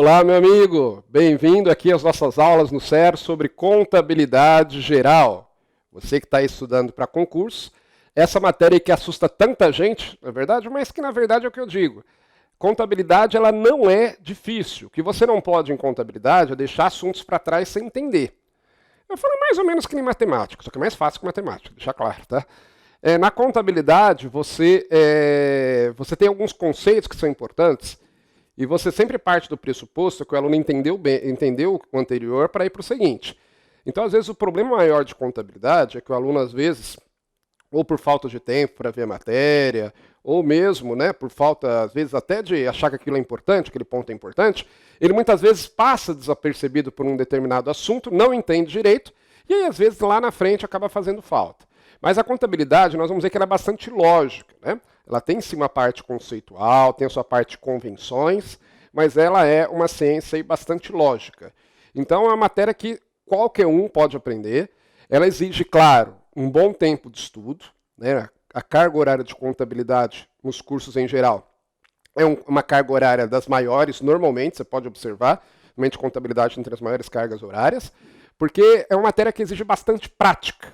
Olá, meu amigo! Bem-vindo aqui às nossas aulas no SER sobre contabilidade geral. Você que está estudando para concurso, essa matéria que assusta tanta gente, na verdade, mas que na verdade é o que eu digo. Contabilidade ela não é difícil. O que você não pode em contabilidade é deixar assuntos para trás sem entender. Eu falo mais ou menos que em matemática, só que é mais fácil que matemática, deixar claro, tá? Na contabilidade, você tem alguns conceitos que são importantes e você sempre parte do pressuposto que o aluno entendeu o anterior para ir para o seguinte. Então, às vezes, o problema maior de contabilidade é que o aluno, às vezes, ou por falta de tempo para ver a matéria, ou mesmo, por falta, às vezes, até de achar que aquilo é importante, aquele ponto é importante, ele muitas vezes passa desapercebido por um determinado assunto, não entende direito, e aí, às vezes, lá na frente acaba fazendo falta. Mas a contabilidade, nós vamos ver que ela é bastante lógica, né? Ela tem sim uma parte conceitual, tem a sua parte de convenções, mas ela é uma ciência aí bastante lógica. Então é uma matéria que qualquer um pode aprender. Ela exige, claro, um bom tempo de estudo, né? A carga horária de contabilidade nos cursos em geral é uma carga horária das maiores, normalmente, você pode observar, normalmente contabilidade entre as maiores cargas horárias, porque é uma matéria que exige bastante prática.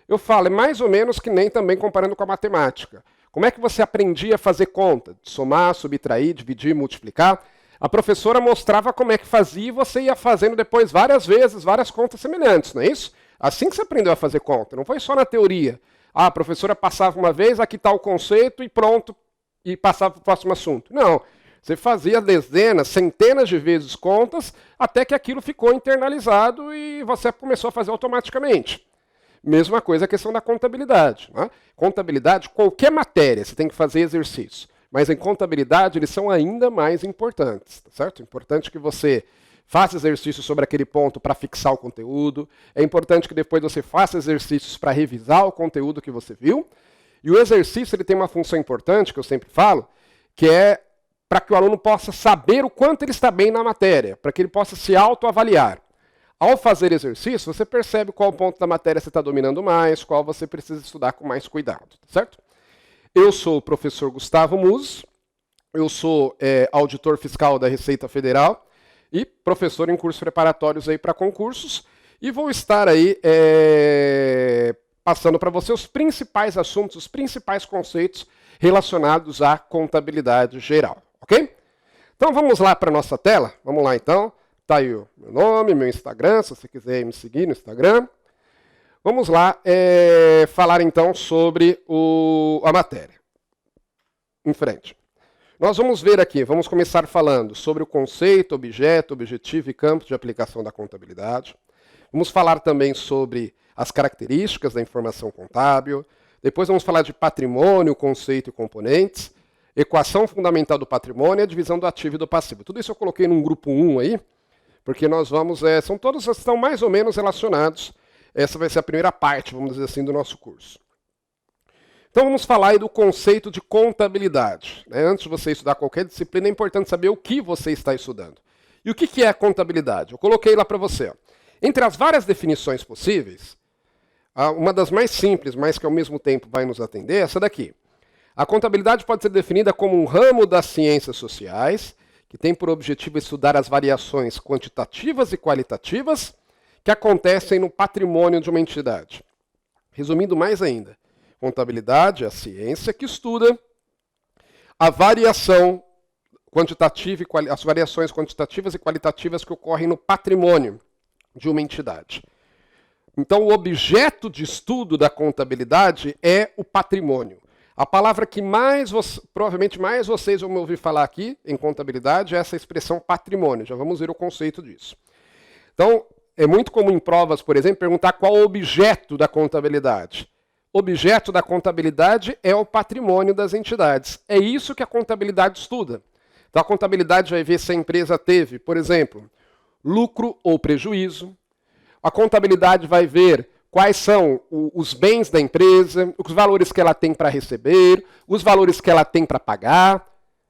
Eu falo, é mais ou menos que nem também comparando com a matemática. Como é que você aprendia a fazer conta? Somar, subtrair, dividir, multiplicar? A professora mostrava como é que fazia e você ia fazendo depois várias vezes, várias contas semelhantes, não é isso? Assim que você aprendeu a fazer conta, não foi só na teoria. A professora passava uma vez, aqui está o conceito e pronto, e passava para o próximo assunto. Não, você fazia dezenas, centenas de vezes contas, até que aquilo ficou internalizado e você começou a fazer automaticamente. Mesma coisa a questão da contabilidade. Né? Contabilidade, qualquer matéria, você tem que fazer exercício. Mas em contabilidade, eles são ainda mais importantes. Tá certo? É importante que você faça exercícios sobre aquele ponto para fixar o conteúdo. É importante que depois você faça exercícios para revisar o conteúdo que você viu. E o exercício ele tem uma função importante, que eu sempre falo, que é para que o aluno possa saber o quanto ele está bem na matéria, para que ele possa se autoavaliar. Ao fazer exercício, você percebe qual ponto da matéria você está dominando mais, qual você precisa estudar com mais cuidado, tá certo? Eu sou o professor Gustavo Musso, eu sou auditor fiscal da Receita Federal e professor em cursos preparatórios aí para concursos e vou estar aí passando para você os principais assuntos, os principais conceitos relacionados à contabilidade geral, ok? Então vamos lá para a nossa tela, vamos lá então. Está aí o meu nome, meu Instagram, se você quiser me seguir no Instagram. Vamos lá falar então sobre a matéria. Em frente. Nós vamos ver aqui, vamos começar falando sobre o conceito, objeto, objetivo e campo de aplicação da contabilidade. Vamos falar também sobre as características da informação contábil. Depois vamos falar de patrimônio, conceito e componentes. Equação fundamental do patrimônio e a divisão do ativo e do passivo. Tudo isso eu coloquei num grupo 1 aí, porque nós vamos, estão mais ou menos relacionados. Essa vai ser a primeira parte, vamos dizer assim, do nosso curso. Então vamos falar aí do conceito de contabilidade. Antes de você estudar qualquer disciplina, é importante saber o que você está estudando. E o que é contabilidade? Eu coloquei lá para você. Entre as várias definições possíveis, uma das mais simples, mas que ao mesmo tempo vai nos atender, é essa daqui. A contabilidade pode ser definida como um ramo das ciências sociais, que tem por objetivo estudar as variações quantitativas e qualitativas que acontecem no patrimônio de uma entidade. Resumindo mais ainda, contabilidade é a ciência que estuda a variação quantitativa e as variações quantitativas e qualitativas que ocorrem no patrimônio de uma entidade. Então, o objeto de estudo da contabilidade é o patrimônio. A palavra que provavelmente mais vocês vão me ouvir falar aqui em contabilidade é essa expressão patrimônio. Já vamos ver o conceito disso. Então, é muito comum em provas, por exemplo, perguntar qual é o objeto da contabilidade. O objeto da contabilidade é o patrimônio das entidades. É isso que a contabilidade estuda. Então, a contabilidade vai ver se a empresa teve, por exemplo, lucro ou prejuízo. A contabilidade vai ver quais são os bens da empresa, os valores que ela tem para receber, os valores que ela tem para pagar.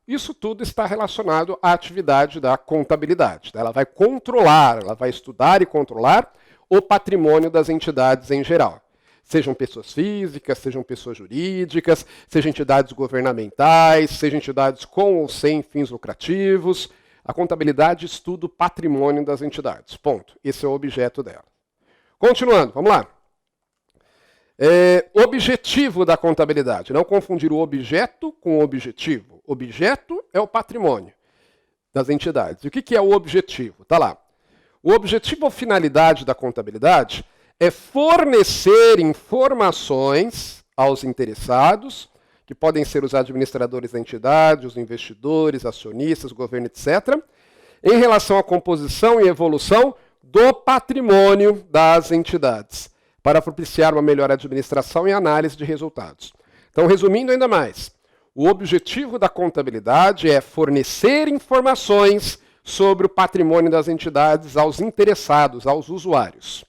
Isso tudo está relacionado à atividade da contabilidade. Ela vai controlar, ela vai estudar e controlar o patrimônio das entidades em geral. Sejam pessoas físicas, sejam pessoas jurídicas, sejam entidades governamentais, sejam entidades com ou sem fins lucrativos. A contabilidade estuda o patrimônio das entidades. Ponto. Esse é o objeto dela. Continuando, vamos lá. Objetivo da contabilidade. Não confundir o objeto com o objetivo. Objeto é o patrimônio das entidades. E o que é o objetivo? Está lá. O objetivo ou finalidade da contabilidade é fornecer informações aos interessados, que podem ser os administradores da entidade, os investidores, acionistas, governo, etc., em relação à composição e evolução do patrimônio das entidades, para propiciar uma melhor administração e análise de resultados. Então, resumindo ainda mais, o objetivo da contabilidade é fornecer informações sobre o patrimônio das entidades aos interessados, aos usuários.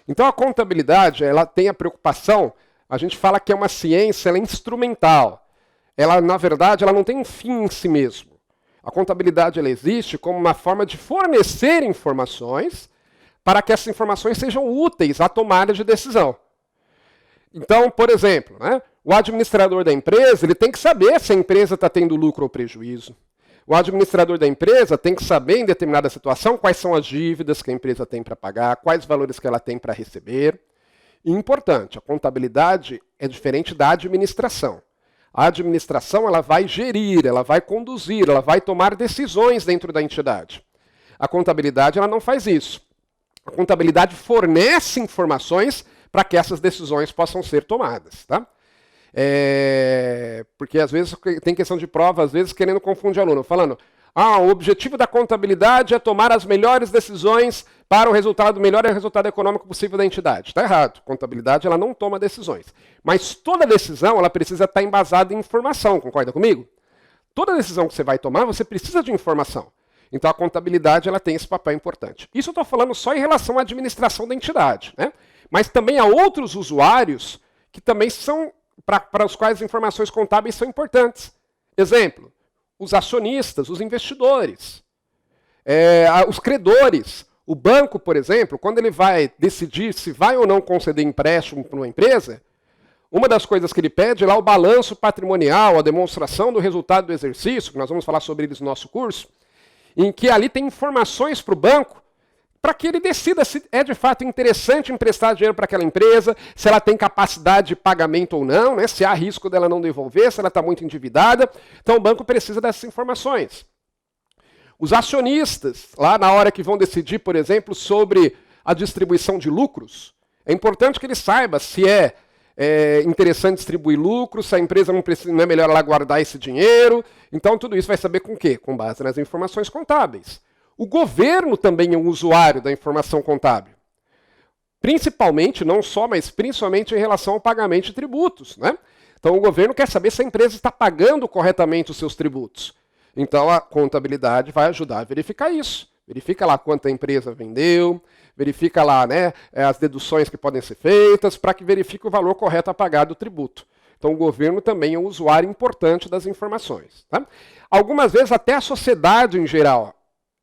Então, a contabilidade, ela tem a preocupação, a gente fala que é uma ciência, ela é instrumental. Ela, na verdade, ela não tem um fim em si mesmo. A contabilidade ela existe como uma forma de fornecer informações para que essas informações sejam úteis à tomada de decisão. Então, por exemplo, né, o administrador da empresa ele tem que saber se a empresa está tendo lucro ou prejuízo. O administrador da empresa tem que saber, em determinada situação, quais são as dívidas que a empresa tem para pagar, quais valores que ela tem para receber. E importante, a contabilidade é diferente da administração. A administração ela vai gerir, ela vai conduzir, ela vai tomar decisões dentro da entidade. A contabilidade ela não faz isso. A contabilidade fornece informações para que essas decisões possam ser tomadas. Tá? Porque às vezes tem questão de prova, às vezes querendo confundir aluno, falando o objetivo da contabilidade é tomar as melhores decisões para o melhor resultado econômico possível da entidade. Está errado. A contabilidade ela não toma decisões. Mas toda decisão ela precisa estar embasada em informação, concorda comigo? Toda decisão que você vai tomar, você precisa de informação. Então a contabilidade ela tem esse papel importante. Isso eu estou falando só em relação à administração da entidade. Né? Mas também há outros usuários que também são, para os quais as informações contábeis são importantes. Exemplo, os acionistas, os investidores, os credores. O banco, por exemplo, quando ele vai decidir se vai ou não conceder empréstimo para uma empresa, uma das coisas que ele pede é lá o balanço patrimonial, a demonstração do resultado do exercício, que nós vamos falar sobre eles no nosso curso, em que ali tem informações para o banco para que ele decida se é de fato interessante emprestar dinheiro para aquela empresa, se ela tem capacidade de pagamento ou não, né? Se há risco dela não devolver, se ela está muito endividada. Então o banco precisa dessas informações. Os acionistas, lá na hora que vão decidir, por exemplo, sobre a distribuição de lucros, é importante que ele saiba se é interessante distribuir lucros, se a empresa não é melhor ela guardar esse dinheiro. Então tudo isso vai saber com o quê? Com base nas informações contábeis. O governo também é um usuário da informação contábil. Principalmente, não só, mas principalmente em relação ao pagamento de tributos. Né? Então o governo quer saber se a empresa está pagando corretamente os seus tributos. Então a contabilidade vai ajudar a verificar isso. Verifica lá quanto a empresa vendeu, verifica lá né, as deduções que podem ser feitas, para que verifique o valor correto a pagar do tributo. Então o governo também é um usuário importante das informações. Tá? Algumas vezes até a sociedade em geral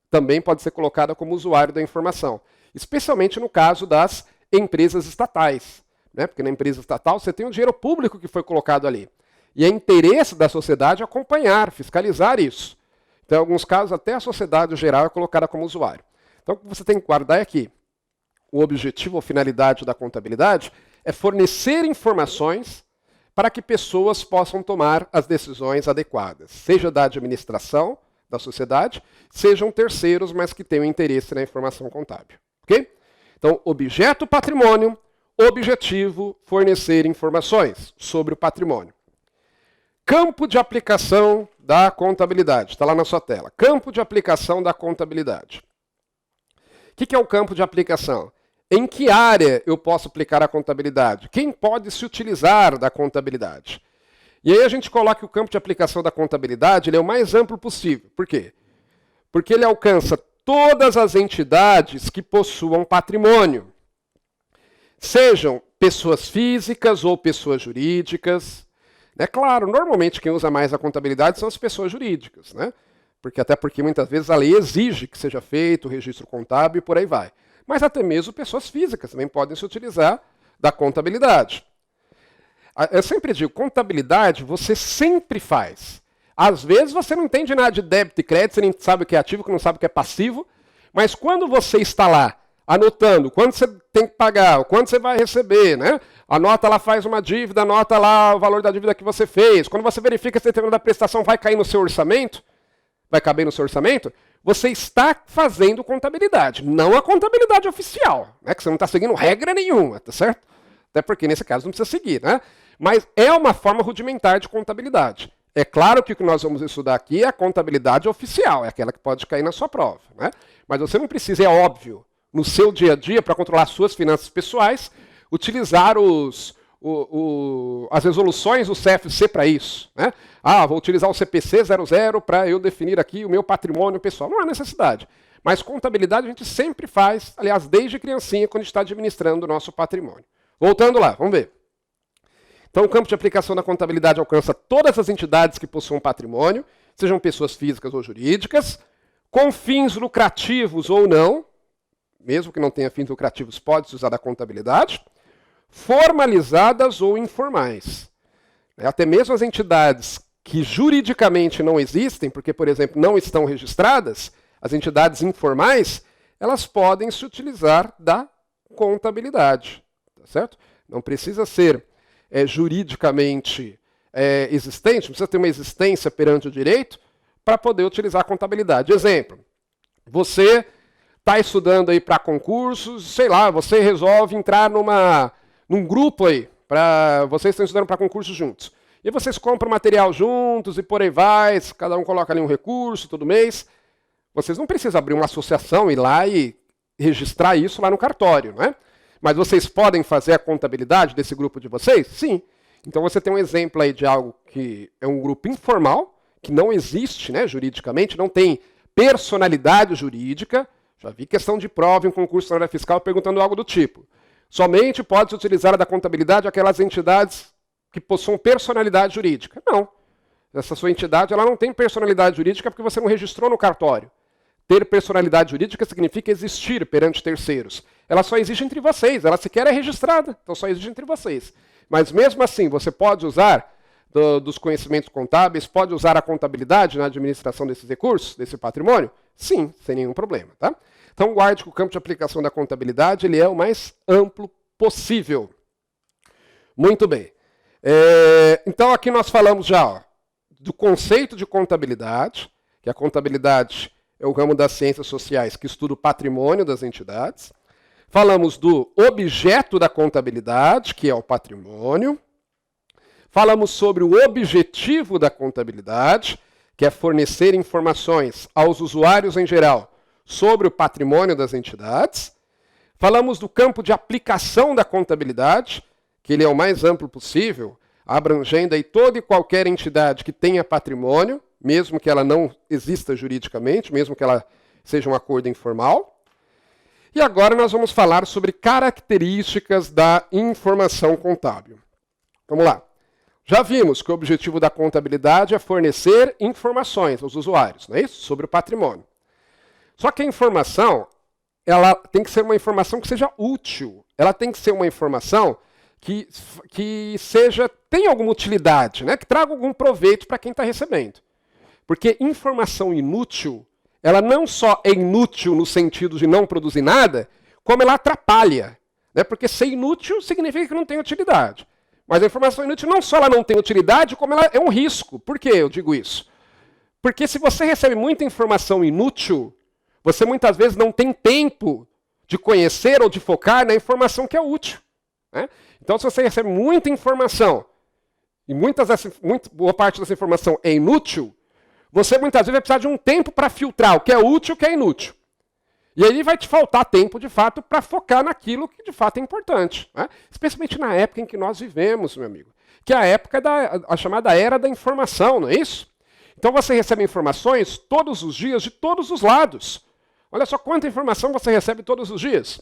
também pode ser colocada como usuário da informação, especialmente no caso das empresas estatais. Né? Porque na empresa estatal você tem o dinheiro público que foi colocado ali. E é interesse da sociedade acompanhar, fiscalizar isso. Então, em alguns casos, até a sociedade geral é colocada como usuário. Então, o que você tem que guardar é que o objetivo ou finalidade da contabilidade é fornecer informações para que pessoas possam tomar as decisões adequadas, seja da administração, da sociedade, sejam terceiros, mas que tenham interesse na informação contábil. Ok? Então, objeto patrimônio, objetivo fornecer informações sobre o patrimônio. Campo de aplicação da contabilidade. Está lá na sua tela. Campo de aplicação da contabilidade. O que é o campo de aplicação? Em que área eu posso aplicar a contabilidade? Quem pode se utilizar da contabilidade? E aí a gente coloca que o campo de aplicação da contabilidade ele é o mais amplo possível. Por quê? Porque ele alcança todas as entidades que possuam patrimônio. Sejam pessoas físicas ou pessoas jurídicas. É claro, normalmente quem usa mais a contabilidade são as pessoas jurídicas, né? Até porque muitas vezes a lei exige que seja feito o registro contábil e por aí vai. Mas até mesmo pessoas físicas também podem se utilizar da contabilidade. Eu sempre digo, contabilidade você sempre faz. Às vezes você não entende nada de débito e crédito, você nem sabe o que é ativo, que não sabe o que é passivo, mas quando você está lá anotando quanto você tem que pagar, o quanto você vai receber, né? Anota lá, faz uma dívida, anota lá o valor da dívida que você fez. Quando você verifica se a determinada prestação vai cair no seu orçamento, vai caber no seu orçamento, você está fazendo contabilidade, não a contabilidade oficial, né? Que você não está seguindo regra nenhuma, tá certo? Até porque nesse caso não precisa seguir, né? Mas é uma forma rudimentar de contabilidade. É claro que o que nós vamos estudar aqui é a contabilidade oficial, é aquela que pode cair na sua prova, né? Mas você não precisa, é óbvio, no seu dia a dia, para controlar suas finanças pessoais, utilizar as resoluções do CFC para isso, né? Ah, vou utilizar o CPC 00 para eu definir aqui o meu patrimônio pessoal. Não há necessidade. Mas contabilidade a gente sempre faz, aliás, desde criancinha, quando a gente está administrando o nosso patrimônio. Voltando lá, vamos ver. Então, o campo de aplicação da contabilidade alcança todas as entidades que possuam patrimônio, sejam pessoas físicas ou jurídicas, com fins lucrativos ou não, mesmo que não tenha fins lucrativos, pode-se usar da contabilidade, formalizadas ou informais. Até mesmo as entidades que juridicamente não existem, porque, por exemplo, não estão registradas, as entidades informais, elas podem se utilizar da contabilidade, tá certo? Não precisa ser juridicamente existente, não precisa ter uma existência perante o direito para poder utilizar a contabilidade. Exemplo, você está estudando aí para concursos, sei lá, você resolve entrar num grupo aí, vocês estão estudando para concursos juntos. E vocês compram material juntos e por aí vai, cada um coloca ali um recurso todo mês. Vocês não precisam abrir uma associação, ir lá e registrar isso lá no cartório, não é? Mas vocês podem fazer a contabilidade desse grupo de vocês? Sim. Então você tem um exemplo aí de algo que é um grupo informal, que não existe, né, juridicamente, não tem personalidade jurídica. Já vi questão de prova em concurso na área fiscal perguntando algo do tipo. Somente pode-se utilizar a da contabilidade aquelas entidades que possuam personalidade jurídica. Não. Essa sua entidade ela não tem personalidade jurídica porque você não registrou no cartório. Ter personalidade jurídica significa existir perante terceiros. Ela só existe entre vocês, ela sequer é registrada, então só existe entre vocês. Mas mesmo assim, você pode usar dos conhecimentos contábeis, pode usar a contabilidade na administração desses recursos, desse patrimônio? Sim, sem nenhum problema, tá? Então guarde que o campo de aplicação da contabilidade ele é o mais amplo possível. Muito bem. Então aqui nós falamos já do conceito de contabilidade, que a contabilidade é o ramo das ciências sociais que estuda o patrimônio das entidades. Falamos do objeto da contabilidade, que é o patrimônio. Falamos sobre o objetivo da contabilidade, que é fornecer informações aos usuários em geral sobre o patrimônio das entidades. Falamos do campo de aplicação da contabilidade, que ele é o mais amplo possível, abrangendo aí toda e qualquer entidade que tenha patrimônio, mesmo que ela não exista juridicamente, mesmo que ela seja um acordo informal. E agora nós vamos falar sobre características da informação contábil. Vamos lá. Já vimos que o objetivo da contabilidade é fornecer informações aos usuários, não é isso? Sobre o patrimônio. Só que a informação, ela tem que ser uma informação que seja útil. Ela tem que ser uma informação que tenha alguma utilidade, né? Que traga algum proveito para quem está recebendo. Porque informação inútil, ela não só é inútil no sentido de não produzir nada, como ela atrapalha. Né? Porque ser inútil significa que não tem utilidade. Mas a informação inútil não só ela não tem utilidade, como ela é um risco. Por que eu digo isso? Porque se você recebe muita informação inútil, você muitas vezes não tem tempo de conhecer ou de focar na informação que é útil. Né? Então, se você recebe muita informação, e boa parte dessa informação é inútil, você muitas vezes vai precisar de um tempo para filtrar o que é útil e o que é inútil. E aí vai te faltar tempo, de fato, para focar naquilo que de fato é importante. Né? Especialmente na época em que nós vivemos, meu amigo. Que é a época a chamada era da informação, não é isso? Então você recebe informações todos os dias, de todos os lados. Olha só quanta informação você recebe todos os dias.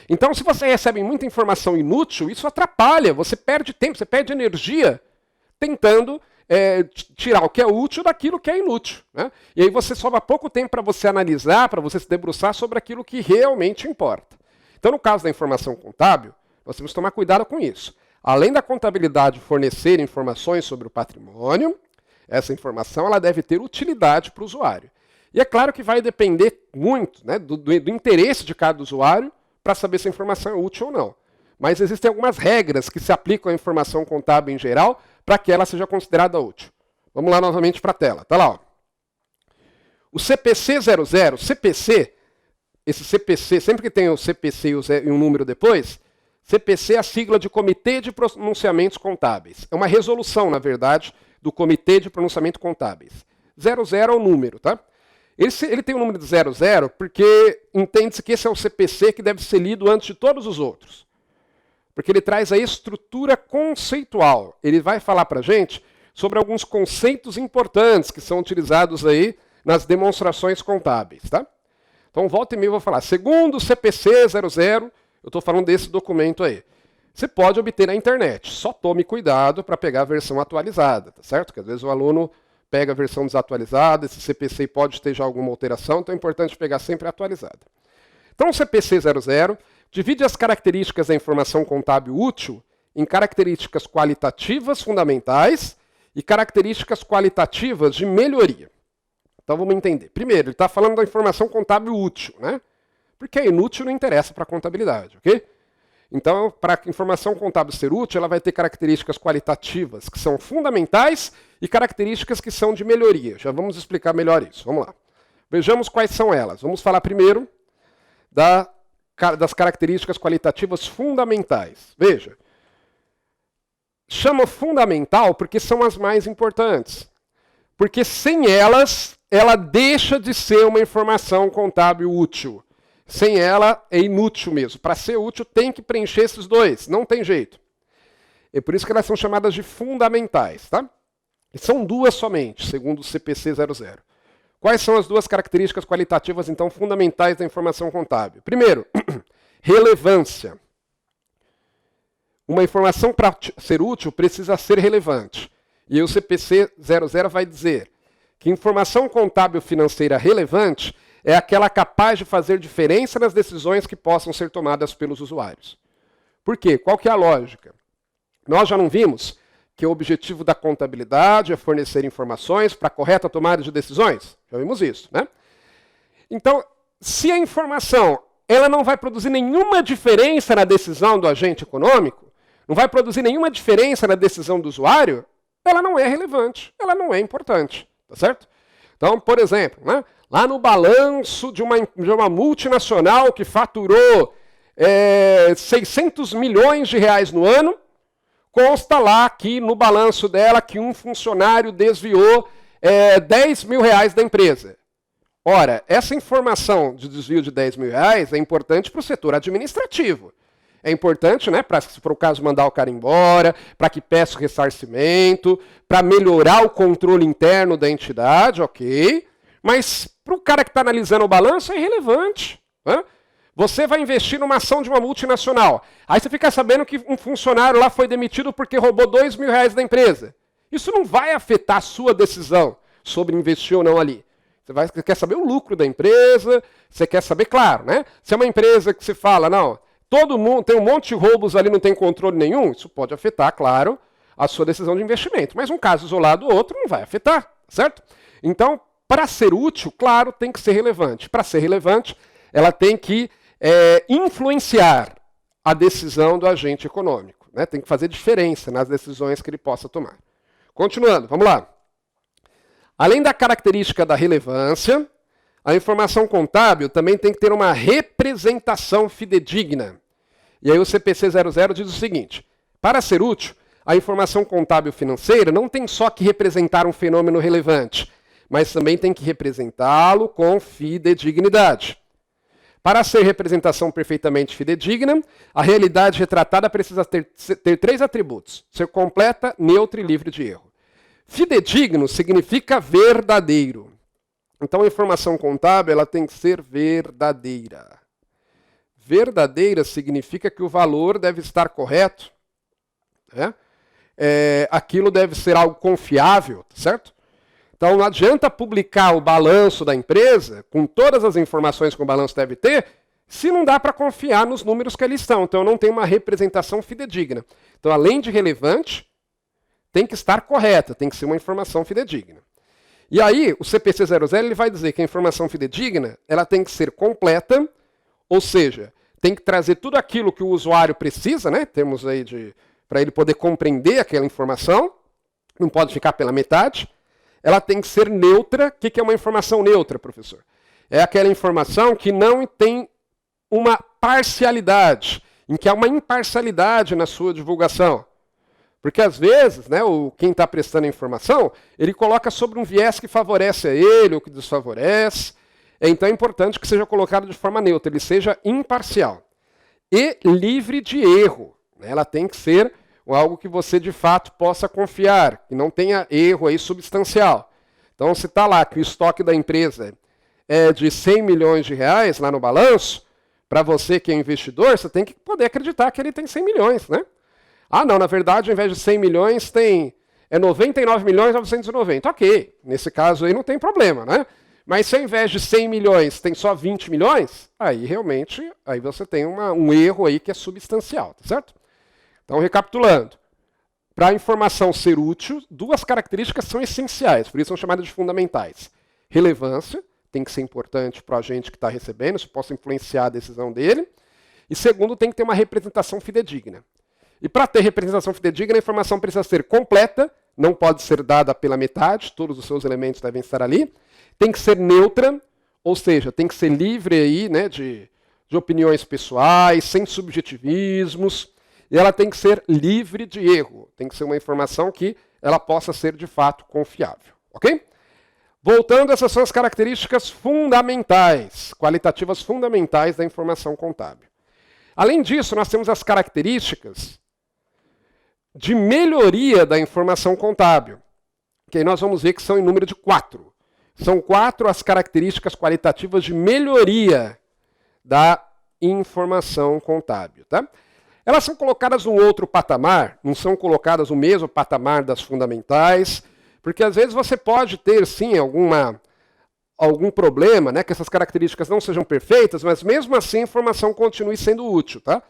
Então, se você recebe muita informação inútil, isso atrapalha, você perde tempo, você perde energia tentando tirar o que é útil daquilo que é inútil. Né? E aí você sobra pouco tempo para você analisar, para você se debruçar sobre aquilo que realmente importa. Então, no caso da informação contábil, nós temos que tomar cuidado com isso. Além da contabilidade fornecer informações sobre o patrimônio, Essa informação ela deve ter utilidade para o usuário. E é claro que vai depender muito, né, do interesse de cada usuário para saber se a informação é útil ou não. Mas existem algumas regras que se aplicam à informação contábil em geral para que ela seja considerada útil. Vamos lá novamente para a tela. Está lá. Ó. O CPC 00, CPC, esse CPC, sempre que tem o CPC e um número depois, CPC é a sigla de Comitê de Pronunciamentos Contábeis. É uma resolução, na verdade, do Comitê de Pronunciamentos Contábeis. 00 é o número, tá? Ele tem o número de 00 porque entende-se que esse é o CPC que deve ser lido antes de todos os outros. Porque ele traz a estrutura conceitual. Ele vai falar para a gente sobre alguns conceitos importantes que são utilizados aí nas demonstrações contábeis, tá? Então, volta e meia eu vou falar. Segundo o CPC 00, eu estou falando desse documento aí. Você pode obter na internet. Só tome cuidado para pegar a versão atualizada, tá certo? Porque às vezes o aluno pega a versão desatualizada, esse CPC pode ter já alguma alteração, então é importante pegar sempre a atualizada. Então o CPC 00 divide as características da informação contábil útil em características qualitativas fundamentais e características qualitativas de melhoria. Então vamos entender. Primeiro, ele está falando da informação contábil útil, né? Porque é inútil não interessa para a contabilidade, ok? Então, para a informação contábil ser útil, ela vai ter características qualitativas, que são fundamentais, e características que são de melhoria. Já vamos explicar melhor isso. Vamos lá. Vejamos quais são elas. Vamos falar primeiro das características qualitativas fundamentais. Veja. Chama fundamental porque são as mais importantes. Porque sem elas, ela deixa de ser uma informação contábil útil. Sem ela, é inútil mesmo. Para ser útil, tem que preencher esses dois. Não tem jeito. É por isso que elas são chamadas de fundamentais, tá? E são duas somente, segundo o CPC 00. Quais são as duas características qualitativas, então, fundamentais da informação contábil? Primeiro, relevância. Uma informação, para ser útil, precisa ser relevante. E aí o CPC 00 vai dizer que informação contábil financeira relevante é aquela capaz de fazer diferença nas decisões que possam ser tomadas pelos usuários. Por quê? Qual que é a lógica? Nós já não vimos que o objetivo da contabilidade é fornecer informações para a correta tomada de decisões? Já vimos isso, né? Então, se a informação ela não vai produzir nenhuma diferença na decisão do agente econômico, não vai produzir nenhuma diferença na decisão do usuário, ela não é relevante, ela não é importante, tá certo? Então, por exemplo, né? Lá no balanço de uma multinacional que faturou 600 milhões de reais no ano, consta lá que no balanço dela que um funcionário desviou 10 mil reais da empresa. Ora, essa informação de desvio de 10 mil reais é importante para o setor administrativo. É importante, né, para, se for o caso, mandar o cara embora, para que peça o ressarcimento, para melhorar o controle interno da entidade, ok? Mas para o cara que está analisando o balanço é irrelevante. Né? Você vai investir numa ação de uma multinacional. Aí você fica sabendo que um funcionário lá foi demitido porque roubou 2 mil reais da empresa. Isso não vai afetar a sua decisão sobre investir ou não ali. Você quer saber o lucro da empresa, você quer saber, claro, né? Se é uma empresa que você fala, não, todo mundo tem um monte de roubos ali, não tem controle nenhum, isso pode afetar, claro, a sua decisão de investimento. Mas um caso isolado ou outro não vai afetar, certo? Então, para ser útil, claro, tem que ser relevante. Para ser relevante, ela tem que influenciar a decisão do agente econômico. Né? Tem que fazer diferença nas decisões que ele possa tomar. Continuando, vamos lá. Além da característica da relevância, a informação contábil também tem que ter uma representação fidedigna. E aí o CPC 00 diz o seguinte: para ser útil, a informação contábil financeira não tem só que representar um fenômeno relevante, mas também tem que representá-lo com fidedignidade. Para ser representação perfeitamente fidedigna, a realidade retratada precisa ter 3 atributos: ser completa, neutra e livre de erro. Fidedigno significa verdadeiro. Então a informação contábil ela tem que ser verdadeira. Verdadeira significa que o valor deve estar correto. Né? Aquilo deve ser algo confiável, certo? Então não adianta publicar o balanço da empresa, com todas as informações que o balanço deve ter, se não dá para confiar nos números que ali estão. Então não tem uma representação fidedigna. Então além de relevante, tem que estar correta, tem que ser uma informação fidedigna. E aí, o CPC 00 ele vai dizer que a informação fidedigna ela tem que ser completa, ou seja, tem que trazer tudo aquilo que o usuário precisa, né? Temos aí para ele poder compreender aquela informação, não pode ficar pela metade. Ela tem que ser neutra. O que é uma informação neutra, professor? É aquela informação que não tem uma parcialidade, em que há uma imparcialidade na sua divulgação. Porque às vezes, né, quem está prestando a informação, ele coloca sobre um viés que favorece a ele ou que desfavorece. Então é importante que seja colocado de forma neutra, ele seja imparcial. E livre de erro. Né? Ela tem que ser algo que você de fato possa confiar, que não tenha erro aí substancial. Então se está lá que o estoque da empresa é de 100 milhões de reais lá no balanço, para você que é investidor, você tem que poder acreditar que ele tem 100 milhões, né? Ah, não, na verdade, ao invés de 100 milhões, tem 99 milhões 990. Ok, nesse caso aí não tem problema, né? Mas se ao invés de 100 milhões tem só 20 milhões, aí realmente aí você tem um erro aí que é substancial, tá certo? Então, recapitulando, para a informação ser útil, duas características são essenciais, por isso são chamadas de fundamentais. Relevância, tem que ser importante para o agente que está recebendo, isso possa influenciar a decisão dele. E segundo, tem que ter uma representação fidedigna. E para ter representação fidedigna, a informação precisa ser completa, não pode ser dada pela metade, todos os seus elementos devem estar ali. Tem que ser neutra, ou seja, tem que ser livre aí, né, de opiniões pessoais, sem subjetivismos. E ela tem que ser livre de erro. Tem que ser uma informação que ela possa ser de fato confiável. Ok? Voltando, essas são as características fundamentais, qualitativas fundamentais da informação contábil. Além disso, nós temos as características de melhoria da informação contábil, que aí nós vamos ver que são em número de 4. São 4 as características qualitativas de melhoria da informação contábil. Tá? Elas são colocadas num outro patamar, não são colocadas no mesmo patamar das fundamentais, porque às vezes você pode ter, sim, algum problema, né, que essas características não sejam perfeitas, mas mesmo assim a informação continue sendo útil. Tá?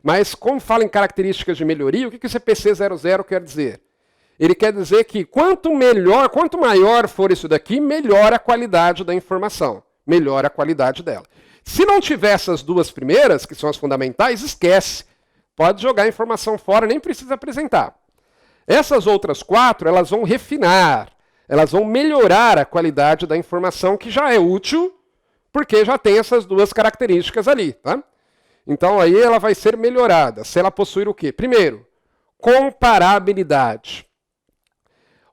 Mas como fala em características de melhoria, o que o CPC 00 quer dizer? Ele quer dizer que quanto maior for isso daqui, melhor a qualidade da informação, melhor a qualidade dela. Se não tiver essas duas primeiras, que são as fundamentais, esquece. Pode jogar a informação fora, nem precisa apresentar. Essas outras 4, elas vão refinar, elas vão melhorar a qualidade da informação que já é útil, porque já tem essas duas características ali. Tá? Então aí ela vai ser melhorada, se ela possuir o quê? Primeiro, comparabilidade.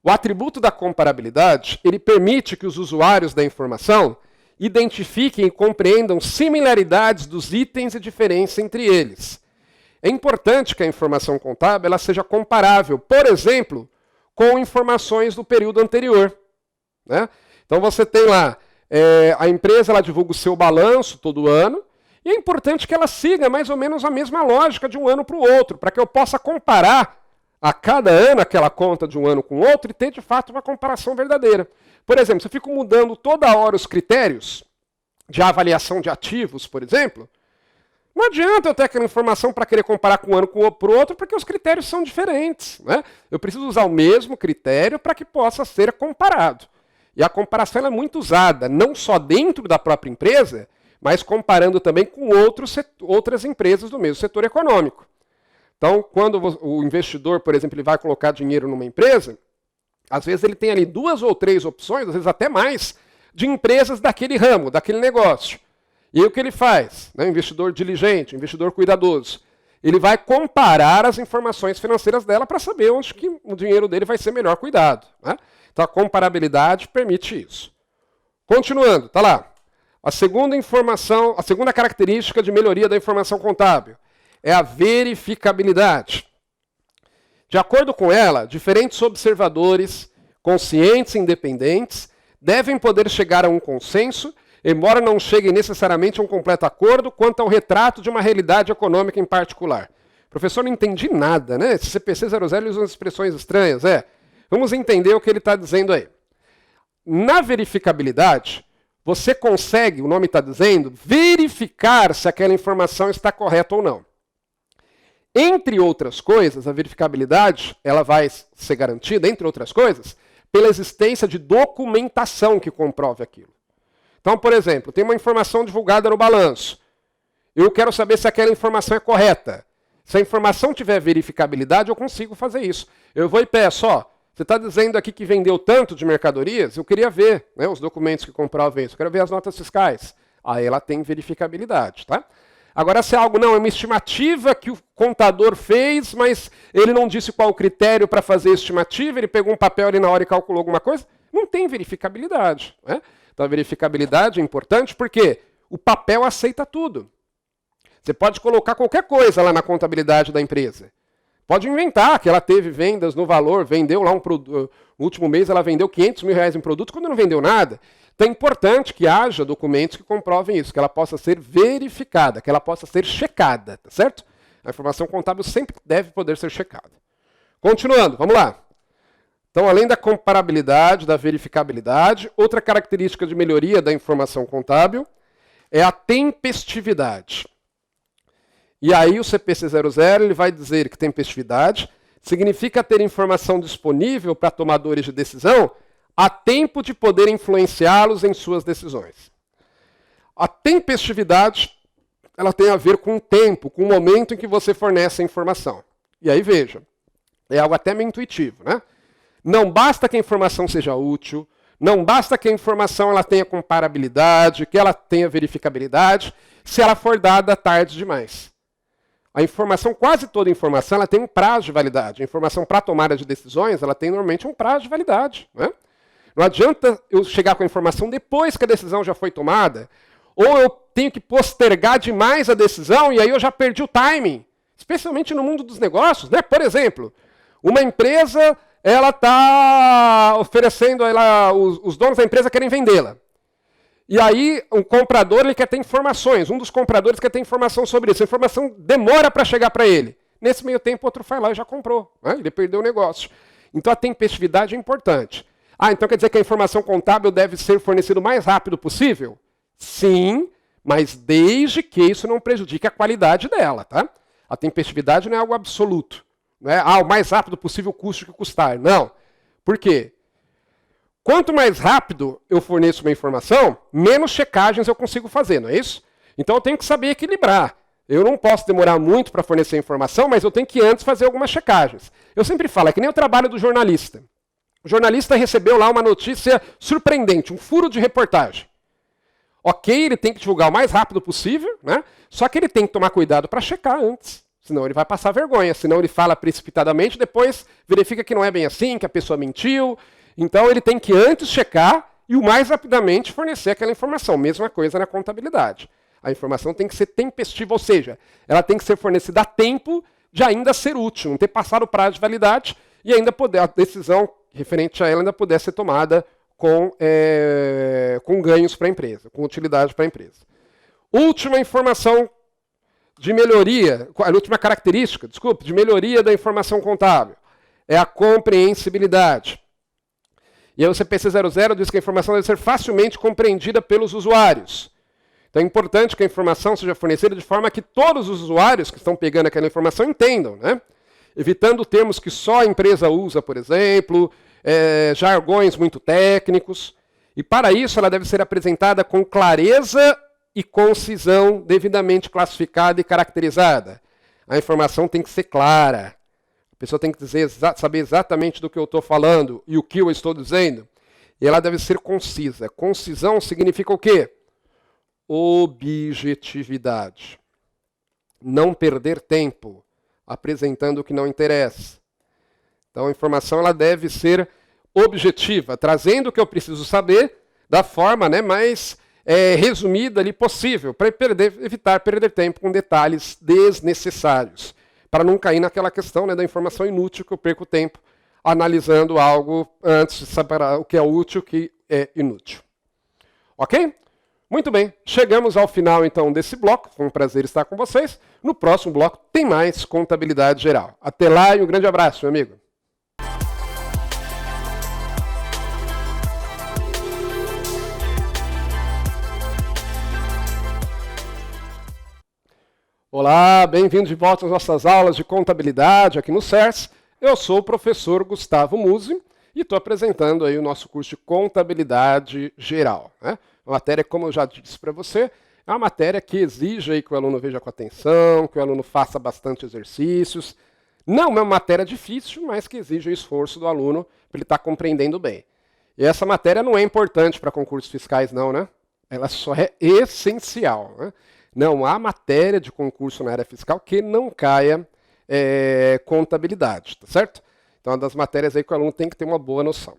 O atributo da comparabilidade, ele permite que os usuários da informação identifiquem e compreendam similaridades dos itens e diferença entre eles. É importante que a informação contábil ela seja comparável, por exemplo, com informações do período anterior. Né? Então você tem lá, a empresa ela divulga o seu balanço todo ano, e é importante que ela siga mais ou menos a mesma lógica de um ano para o outro, para que eu possa comparar a cada ano aquela conta de um ano com o outro e ter de fato uma comparação verdadeira. Por exemplo, se eu fico mudando toda hora os critérios de avaliação de ativos, por exemplo, não adianta eu ter aquela informação para querer comparar com um ano para o outro, porque os critérios são diferentes. Né? Eu preciso usar o mesmo critério para que possa ser comparado. E a comparação é muito usada, não só dentro da própria empresa, mas comparando também com outras empresas do mesmo setor econômico. Então, quando o investidor, por exemplo, ele vai colocar dinheiro numa empresa, às vezes ele tem ali 2 ou 3 opções, às vezes até mais, de empresas daquele ramo, daquele negócio. E aí o que ele faz? Né? Investidor diligente, investidor cuidadoso. Ele vai comparar as informações financeiras dela para saber onde que o dinheiro dele vai ser melhor cuidado. Né? Então a comparabilidade permite isso. Continuando, tá lá. A segunda característica de melhoria da informação contábil é a verificabilidade. De acordo com ela, diferentes observadores, conscientes e independentes, devem poder chegar a um consenso, embora não cheguem necessariamente a um completo acordo quanto ao retrato de uma realidade econômica em particular. Professor, não entendi nada, né? Esse CPC 00 usa expressões estranhas, Vamos entender o que ele está dizendo aí. Na verificabilidade, você consegue, o nome está dizendo, verificar se aquela informação está correta ou não. Entre outras coisas, a verificabilidade ela vai ser garantida, entre outras coisas, pela existência de documentação que comprove aquilo. Então, por exemplo, tem uma informação divulgada no balanço. Eu quero saber se aquela informação é correta. Se a informação tiver verificabilidade, eu consigo fazer isso. Eu vou e peço, você está dizendo aqui que vendeu tanto de mercadorias? Eu queria ver, né, os documentos que comprovam isso. Eu quero ver as notas fiscais. Aí ela tem verificabilidade, tá? Agora, se é algo, não, é uma estimativa que o contador fez, mas ele não disse qual o critério para fazer a estimativa, ele pegou um papel ali na hora e calculou alguma coisa, não tem verificabilidade, né? Então, a verificabilidade é importante porque o papel aceita tudo. Você pode colocar qualquer coisa lá na contabilidade da empresa. Pode inventar que ela teve vendas no valor, vendeu lá um produto, no último mês ela vendeu R$500 mil em produtos, quando não vendeu nada. Então é importante que haja documentos que comprovem isso, que ela possa ser verificada, que ela possa ser checada, tá certo? A informação contábil sempre deve poder ser checada. Continuando, vamos lá. Então, além da comparabilidade, da verificabilidade, outra característica de melhoria da informação contábil é a tempestividade. E aí o CPC 00 ele vai dizer que tempestividade significa ter informação disponível para tomadores de decisão a tempo de poder influenciá-los em suas decisões. A tempestividade ela tem a ver com o tempo, com o momento em que você fornece a informação. E aí veja, é algo até meio intuitivo, né? Não basta que a informação seja útil, não basta que a informação ela tenha comparabilidade, que ela tenha verificabilidade, se ela for dada tarde demais. A informação, quase toda informação, ela tem um prazo de validade. A informação para tomada de decisões, ela tem normalmente um prazo de validade, né? Não adianta eu chegar com a informação depois que a decisão já foi tomada, ou eu tenho que postergar demais a decisão e aí eu já perdi o timing, especialmente no mundo dos negócios, né? Por exemplo, uma empresa, ela está oferecendo, os donos da empresa querem vendê-la. E aí o comprador ele quer ter informações, um dos compradores quer ter informação sobre isso. A informação demora para chegar para ele. Nesse meio tempo, outro vai lá e já comprou, né? Ele perdeu o negócio. Então a tempestividade é importante. Então quer dizer que a informação contábil deve ser fornecida o mais rápido possível? Sim, mas desde que isso não prejudique a qualidade dela, tá? A tempestividade não é algo absoluto. Não é, o mais rápido possível custe o que custar. Não. Por quê? Quanto mais rápido eu forneço uma informação, menos checagens eu consigo fazer, não é isso? Então eu tenho que saber equilibrar. Eu não posso demorar muito para fornecer a informação, mas eu tenho que antes fazer algumas checagens. Eu sempre falo, é que nem o trabalho do jornalista. O jornalista recebeu lá uma notícia surpreendente, um furo de reportagem. Ok, ele tem que divulgar o mais rápido possível, né? Só que ele tem que tomar cuidado para checar antes. Senão ele vai passar vergonha. Senão ele fala precipitadamente, depois verifica que não é bem assim, que a pessoa mentiu. Então ele tem que antes checar e o mais rapidamente fornecer aquela informação. Mesma coisa na contabilidade. A informação tem que ser tempestiva, ou seja, ela tem que ser fornecida a tempo de ainda ser útil, não ter passado o prazo de validade e ainda poder a decisão referente a ela ainda puder ser tomada com ganhos para a empresa, com utilidade para a empresa. Última informação de melhoria, a última característica, de melhoria da informação contábil, é a compreensibilidade. E aí o CPC 00 diz que a informação deve ser facilmente compreendida pelos usuários. Então é importante que a informação seja fornecida de forma que todos os usuários que estão pegando aquela informação entendam, né? Evitando termos que só a empresa usa, por exemplo, jargões muito técnicos. E para isso ela deve ser apresentada com clareza e concisão, devidamente classificada e caracterizada. A informação tem que ser clara. A pessoa tem que saber exatamente do que eu estou falando e o que eu estou dizendo. E ela deve ser concisa. Concisão significa o quê? Objetividade. Não perder tempo apresentando o que não interessa. Então a informação ela deve ser objetiva, trazendo o que eu preciso saber da forma mais resumida ali possível, para evitar perder tempo com detalhes desnecessários, para não cair naquela questão da informação inútil que eu perco tempo analisando algo antes de saber o que é útil e o que é inútil. Ok? Muito bem, chegamos ao final então desse bloco, foi um prazer estar com vocês. No próximo bloco tem mais contabilidade geral. Até lá e um grande abraço, meu amigo. Olá, bem-vindo de volta às nossas aulas de contabilidade aqui no CERS. Eu sou o professor Gustavo Musi e estou apresentando aí o nosso curso de contabilidade geral, né? Uma matéria, como eu já disse para você, é uma matéria que exige aí que o aluno veja com atenção, que o aluno faça bastante exercícios. Não é uma matéria difícil, mas que exige o esforço do aluno para ele estar compreendendo bem. E essa matéria não é importante para concursos fiscais não, né? Ela só é essencial, né? Não há matéria de concurso na área fiscal que não caia contabilidade, tá certo? Então é uma das matérias aí que o aluno tem que ter uma boa noção.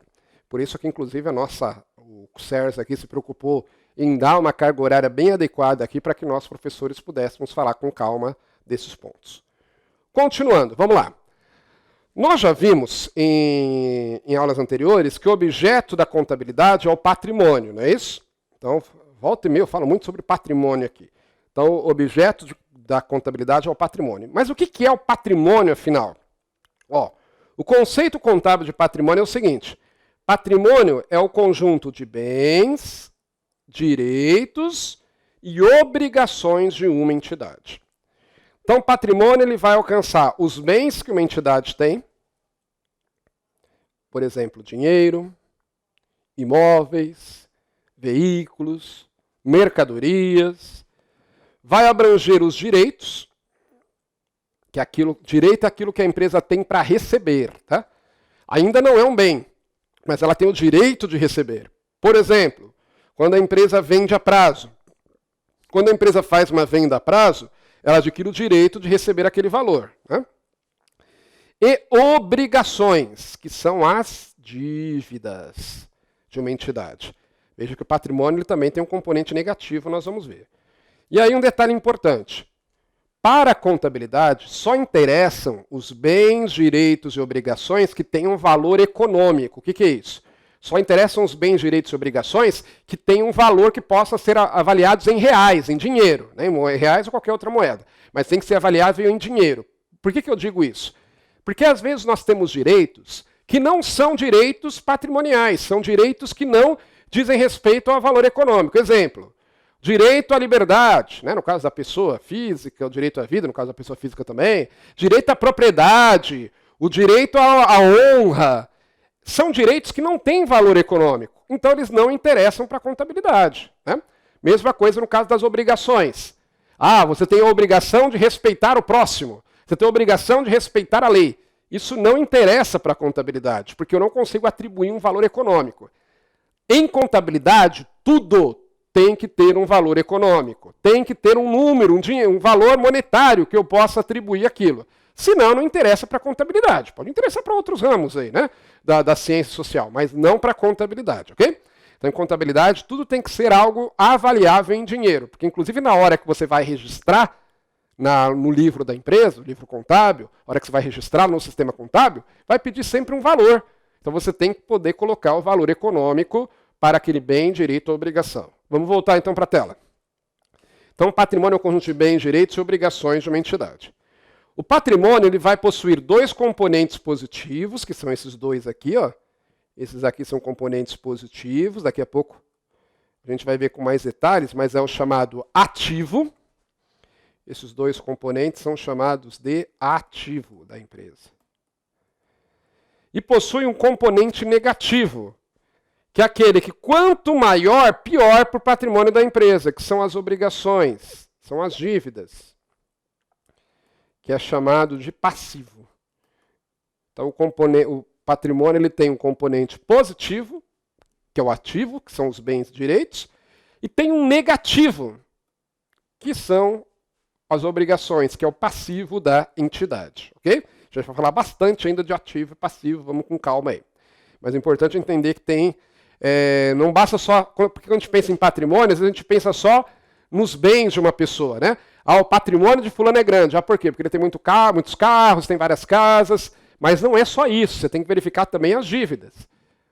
Por isso que, inclusive, o CERS aqui se preocupou em dar uma carga horária bem adequada aqui para que nós, professores, pudéssemos falar com calma desses pontos. Continuando, vamos lá. Nós já vimos em aulas anteriores que o objeto da contabilidade é o patrimônio, não é isso? Então, volta e meia eu falo muito sobre patrimônio aqui. Então, o objeto da contabilidade é o patrimônio. Mas o que é o patrimônio, afinal? O conceito contábil de patrimônio é o seguinte: patrimônio é o conjunto de bens, direitos e obrigações de uma entidade. Então, patrimônio ele vai alcançar os bens que uma entidade tem, por exemplo, dinheiro, imóveis, veículos, mercadorias. Vai abranger os direitos, que é direito é aquilo que a empresa tem para receber, tá? Ainda não é um bem, mas ela tem o direito de receber. Por exemplo, quando a empresa vende a prazo. Quando a empresa faz uma venda a prazo, ela adquire o direito de receber aquele valor, né? E obrigações, que são as dívidas de uma entidade. Veja que o patrimônio ele também tem um componente negativo, nós vamos ver. E aí um detalhe importante. Para a contabilidade, só interessam os bens, direitos e obrigações que tenham valor econômico. O que é isso? Só interessam os bens, direitos e obrigações que tenham um valor que possa ser avaliados em reais, em dinheiro, né? Em reais ou qualquer outra moeda. Mas tem que ser avaliável em dinheiro. Por que eu digo isso? Porque às vezes nós temos direitos que não são direitos patrimoniais, são direitos que não dizem respeito ao valor econômico. Exemplo. Direito à liberdade, né, no caso da pessoa física, o direito à vida, no caso da pessoa física também. Direito à propriedade, o direito à honra. São direitos que não têm valor econômico. Então, eles não interessam para a contabilidade, né? Mesma coisa no caso das obrigações. Você tem a obrigação de respeitar o próximo. Você tem a obrigação de respeitar a lei. Isso não interessa para a contabilidade, porque eu não consigo atribuir um valor econômico. Em contabilidade, tudo tem que ter um valor econômico, tem que ter um número, um valor monetário que eu possa atribuir aquilo. Senão, não interessa para a contabilidade. Pode interessar para outros ramos aí, né, da ciência social, mas não para a contabilidade, ok? Então, em contabilidade, tudo tem que ser algo avaliável em dinheiro, porque inclusive na hora que você vai registrar no livro da empresa, o livro contábil, na hora que você vai registrar no sistema contábil, vai pedir sempre um valor. Então, você tem que poder colocar o valor econômico para aquele bem, direito ou obrigação. Vamos voltar então para a tela. Então, o patrimônio é um conjunto de bens, direitos e obrigações de uma entidade. O patrimônio ele vai possuir dois componentes positivos, que são esses dois aqui, ó. Esses aqui são componentes positivos. Daqui a pouco a gente vai ver com mais detalhes, mas é o chamado ativo. Esses dois componentes são chamados de ativo da empresa. E possui um componente negativo, que é aquele que quanto maior, pior para o patrimônio da empresa, que são as obrigações, são as dívidas, que é chamado de passivo. Então o patrimônio ele tem um componente positivo, que é o ativo, que são os bens e direitos, e tem um negativo, que são as obrigações, que é o passivo da entidade, ok? A gente vai falar bastante ainda de ativo e passivo, vamos com calma aí. Mas é importante entender que tem não basta só, porque quando a gente pensa em patrimônio, às vezes a gente pensa só nos bens de uma pessoa, né? O patrimônio de fulano é grande. Por quê? Porque ele tem muitos carros, tem várias casas, mas não é só isso, você tem que verificar também as dívidas.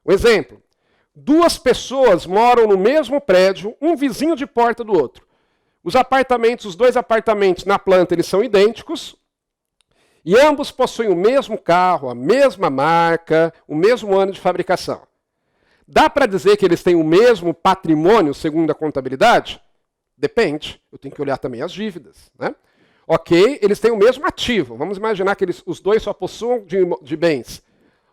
Um exemplo, 2 pessoas moram no mesmo prédio, um vizinho de porta do outro. Os 2 apartamentos na planta, eles são idênticos, e ambos possuem o mesmo carro, a mesma marca, o mesmo ano de fabricação. Dá para dizer que eles têm o mesmo patrimônio segundo a contabilidade? Depende. Eu tenho que olhar também as dívidas, né? Ok, eles têm o mesmo ativo. Vamos imaginar que os dois só possuam de bens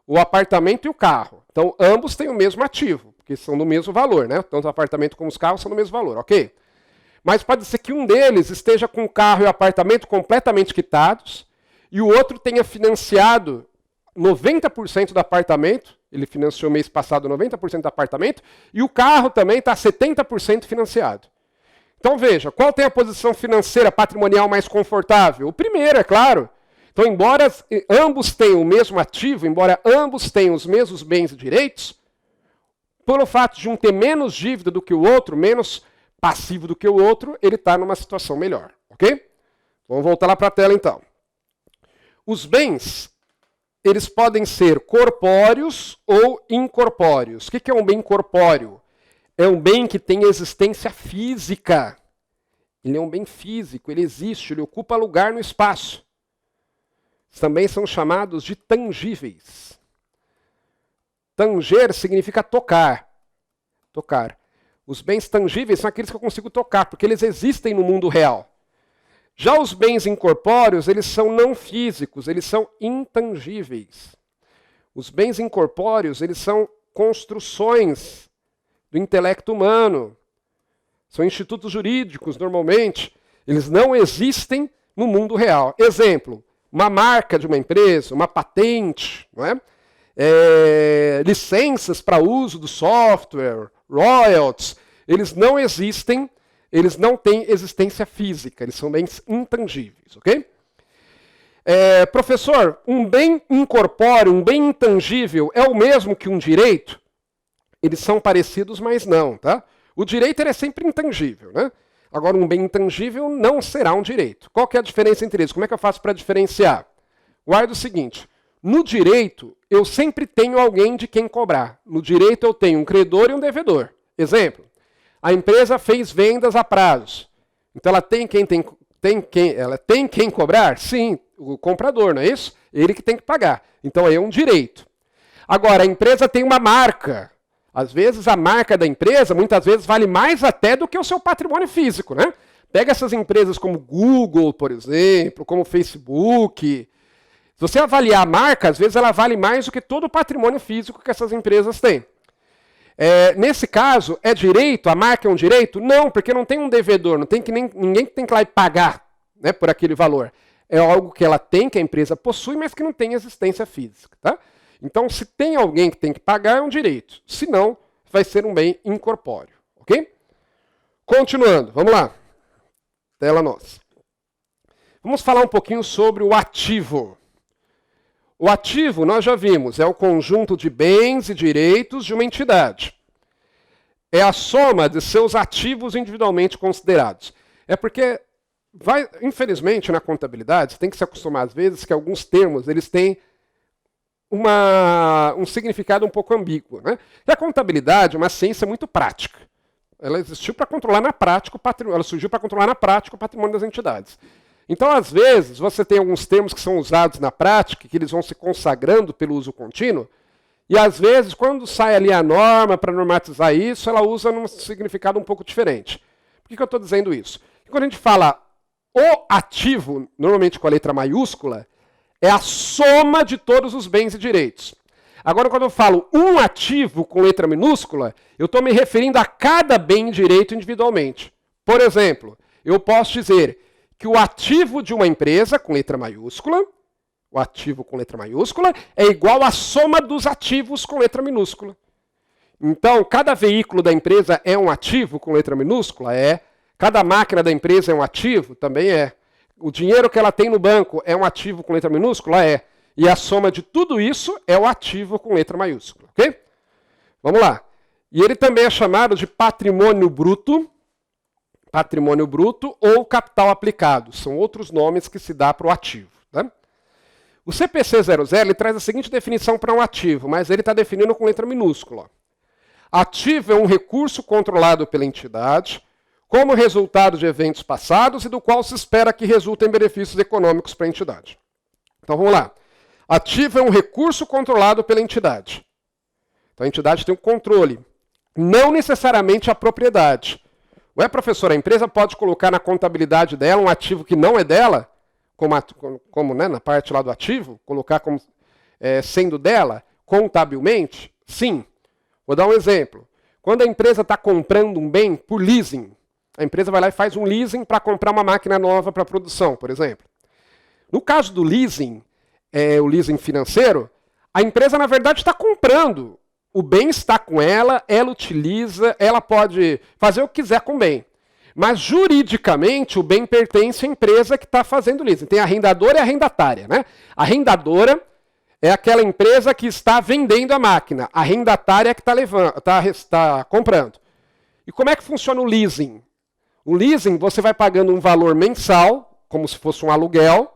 o apartamento e o carro. Então, ambos têm o mesmo ativo, porque são do mesmo valor, né? Tanto o apartamento como os carros são do mesmo valor, ok? Mas pode ser que um deles esteja com o carro e o apartamento completamente quitados e o outro tenha financiado 90% do apartamento, ele financiou mês passado 90% do apartamento, e o carro também está 70% financiado. Então veja, qual tem a posição financeira patrimonial mais confortável? O primeiro, é claro. Então, embora ambos tenham o mesmo ativo, embora ambos tenham os mesmos bens e direitos, pelo fato de um ter menos dívida do que o outro, menos passivo do que o outro, ele está numa situação melhor, ok? Vamos voltar lá para a tela então. Os bens, eles podem ser corpóreos ou incorpóreos. O que é um bem corpóreo? É um bem que tem existência física. Ele é um bem físico, ele existe, ele ocupa lugar no espaço. Também são chamados de tangíveis. Tanger significa tocar. Tocar. Os bens tangíveis são aqueles que eu consigo tocar, porque eles existem no mundo real. Já os bens incorpóreos, eles são não físicos, eles são intangíveis. Os bens incorpóreos, eles são construções do intelecto humano. São institutos jurídicos, normalmente. Eles não existem no mundo real. Exemplo, uma marca de uma empresa, uma patente, não é? Licenças para uso do software, royalties, eles não existem, eles não têm existência física, eles são bens intangíveis, ok? Professor, um bem incorpóreo, um bem intangível é o mesmo que um direito? Eles são parecidos, mas não, tá? O direito ele é sempre intangível, né? Agora, um bem intangível não será um direito. Qual que é a diferença entre eles? Como é que eu faço para diferenciar? Guarda o seguinte, no direito, eu sempre tenho alguém de quem cobrar. No direito, eu tenho um credor e um devedor. Exemplo, a empresa fez vendas a prazo. Então, ela tem quem cobrar? Sim, o comprador, não é isso? Ele que tem que pagar. Então, aí é um direito. Agora, a empresa tem uma marca. Às vezes a marca da empresa, muitas vezes, vale mais até do que o seu patrimônio físico, né? Pega essas empresas como Google, por exemplo, como Facebook. Se você avaliar a marca, às vezes ela vale mais do que todo o patrimônio físico que essas empresas têm. Nesse caso, é direito? A marca é um direito? Não, porque não tem um devedor, não tem ninguém que tem que ir lá e pagar, né, por aquele valor. É algo que ela tem, que a empresa possui, mas que não tem existência física, tá? Então, se tem alguém que tem que pagar, é um direito. Se não, vai ser um bem incorpóreo. Ok? Continuando, vamos lá. Tela nossa. Vamos falar um pouquinho sobre o ativo. O ativo, nós já vimos, é o conjunto de bens e direitos de uma entidade. É a soma de seus ativos individualmente considerados. É porque, infelizmente, na contabilidade, você tem que se acostumar, às vezes, que alguns termos eles têm um significado um pouco ambíguo, né? E a contabilidade é uma ciência muito prática. Ela existiu para controlar na prática o patrimônio, ela surgiu para controlar na prática o patrimônio das entidades. Então, às vezes, você tem alguns termos que são usados na prática, que eles vão se consagrando pelo uso contínuo, e às vezes, quando sai ali a norma para normatizar isso, ela usa num significado um pouco diferente. Por que eu estou dizendo isso? Porque quando a gente fala o ativo, normalmente com a letra maiúscula, é a soma de todos os bens e direitos. Agora, quando eu falo um ativo com letra minúscula, eu estou me referindo a cada bem e direito individualmente. Por exemplo, eu posso dizer que o ativo de uma empresa, com letra maiúscula, o ativo com letra maiúscula, é igual à soma dos ativos com letra minúscula. Então, cada veículo da empresa é um ativo com letra minúscula? É. Cada máquina da empresa é um ativo? Também é. O dinheiro que ela tem no banco é um ativo com letra minúscula? É. E a soma de tudo isso é o ativo com letra maiúscula, ok? Vamos lá. E ele também é chamado de patrimônio bruto ou capital aplicado. São outros nomes que se dá para o ativo. Tá? O CPC 00 ele traz a seguinte definição para um ativo, mas ele está definindo com letra minúscula. Ativo é um recurso controlado pela entidade, como resultado de eventos passados e do qual se espera que resultem benefícios econômicos para a entidade. Então vamos lá. Ativo é um recurso controlado pela entidade. Então a entidade tem um controle, não necessariamente a propriedade. Ué, professor, a empresa pode colocar na contabilidade dela um ativo que não é dela, como né, na parte lá do ativo, colocar como sendo dela, contabilmente? Sim. Vou dar um exemplo. Quando a empresa está comprando um bem por leasing, a empresa vai lá e faz um leasing para comprar uma máquina nova para produção, por exemplo. No caso do leasing, o leasing financeiro, a empresa, na verdade, está comprando. O bem está com ela utiliza, ela pode fazer o que quiser com o bem. Mas, juridicamente, o bem pertence à empresa que está fazendo o leasing. Tem a arrendadora e a arrendatária. Né? A arrendadora é aquela empresa que está vendendo a máquina. A arrendatária é que está comprando. E como é que funciona o leasing? O leasing, você vai pagando um valor mensal, como se fosse um aluguel,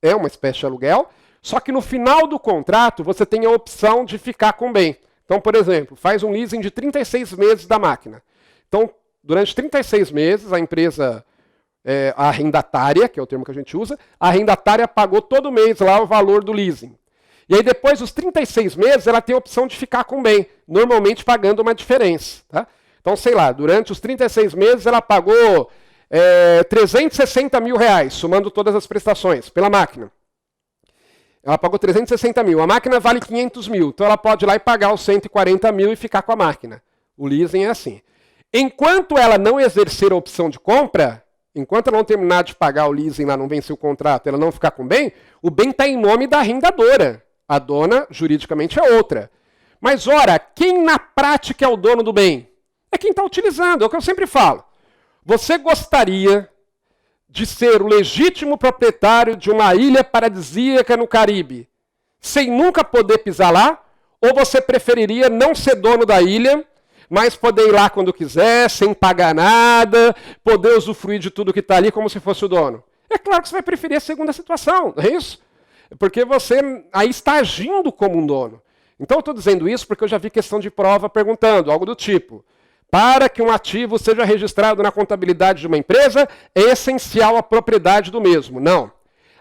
é uma espécie de aluguel, só que no final do contrato você tem a opção de ficar com o bem. Então, por exemplo, faz um leasing de 36 meses da máquina. Então, durante 36 meses, a empresa, a arrendatária, que é o termo que a gente usa, a arrendatária pagou todo mês lá o valor do leasing. E aí, depois dos 36 meses, ela tem a opção de ficar com o bem, normalmente pagando uma diferença. Tá? Então, sei lá, durante os 36 meses, ela pagou 360 mil reais, somando todas as prestações, pela máquina. Ela pagou 360 mil. A máquina vale 500 mil. Então ela pode ir lá e pagar os 140 mil e ficar com a máquina. O leasing é assim. Enquanto ela não exercer a opção de compra, enquanto ela não terminar de pagar o leasing, lá não vencer o contrato, ela não ficar com o bem está em nome da arrendadora. A dona, juridicamente, é outra. Mas, ora, quem na prática é o dono do bem? É quem está utilizando. É o que eu sempre falo. Você gostaria de ser o legítimo proprietário de uma ilha paradisíaca no Caribe, sem nunca poder pisar lá? Ou você preferiria não ser dono da ilha, mas poder ir lá quando quiser, sem pagar nada, poder usufruir de tudo que está ali como se fosse o dono? É claro que você vai preferir a segunda situação, não é isso? Porque você aí está agindo como um dono. Então eu estou dizendo isso porque eu já vi questão de prova perguntando, algo do tipo: para que um ativo seja registrado na contabilidade de uma empresa, é essencial a propriedade do mesmo. Não.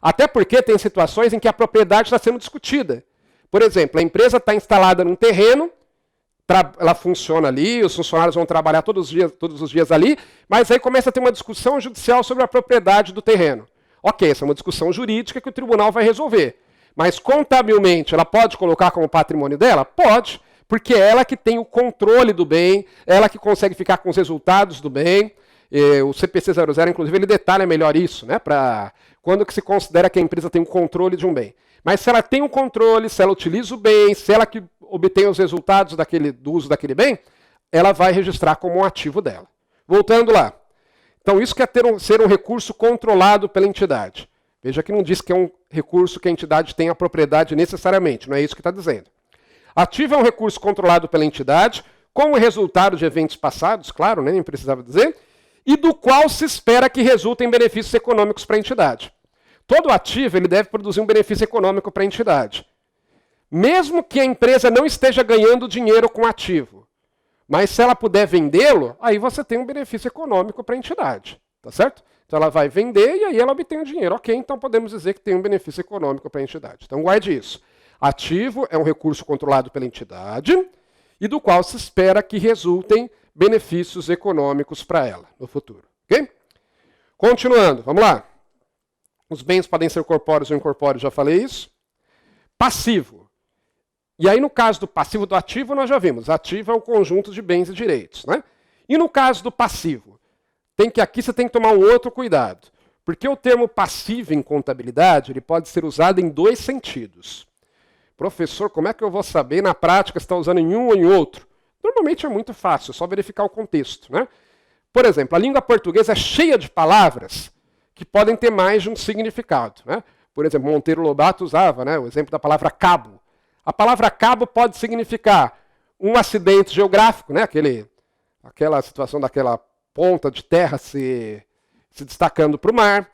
Até porque tem situações em que a propriedade está sendo discutida. Por exemplo, a empresa está instalada num terreno, ela funciona ali, os funcionários vão trabalhar todos os dias ali, mas aí começa a ter uma discussão judicial sobre a propriedade do terreno. Ok, essa é uma discussão jurídica que o tribunal vai resolver. Mas contabilmente, ela pode colocar como patrimônio dela? Pode. Porque é ela que tem o controle do bem, ela que consegue ficar com os resultados do bem. O CPC 00, inclusive, ele detalha melhor isso, né? Para quando que se considera que a empresa tem o controle de um bem. Mas se ela tem o controle, se ela utiliza o bem, se ela que obtém os resultados do uso daquele bem, ela vai registrar como um ativo dela. Voltando lá. Então, isso que é ser um recurso controlado pela entidade. Veja que não diz que é um recurso que a entidade tem a propriedade necessariamente, não é isso que está dizendo. Ativo é um recurso controlado pela entidade, como resultado de eventos passados, claro, nem precisava dizer, e do qual se espera que resultem benefícios econômicos para a entidade. Todo ativo ele deve produzir um benefício econômico para a entidade. Mesmo que a empresa não esteja ganhando dinheiro com o ativo, mas se ela puder vendê-lo, aí você tem um benefício econômico para a entidade, tá certo? Então ela vai vender e aí ela obtém o dinheiro. Ok, então podemos dizer que tem um benefício econômico para a entidade. Então guarde isso. Ativo é um recurso controlado pela entidade e do qual se espera que resultem benefícios econômicos para ela no futuro. Ok? Continuando, vamos lá. Os bens podem ser corpóreos ou incorpóreos, já falei isso. Passivo. E aí no caso do passivo do ativo, nós já vimos. Ativo é um conjunto de bens e direitos. Né? E no caso do passivo? Aqui você tem que tomar um outro cuidado. Porque o termo passivo em contabilidade ele pode ser usado em dois sentidos. Professor, como é que eu vou saber na prática se está usando em um ou em outro? Normalmente é muito fácil, é só verificar o contexto. Né? Por exemplo, a língua portuguesa é cheia de palavras que podem ter mais de um significado. Né? Por exemplo, Monteiro Lobato usava o exemplo da palavra cabo. A palavra cabo pode significar um acidente geográfico, né? Aquela situação daquela ponta de terra se destacando para o mar.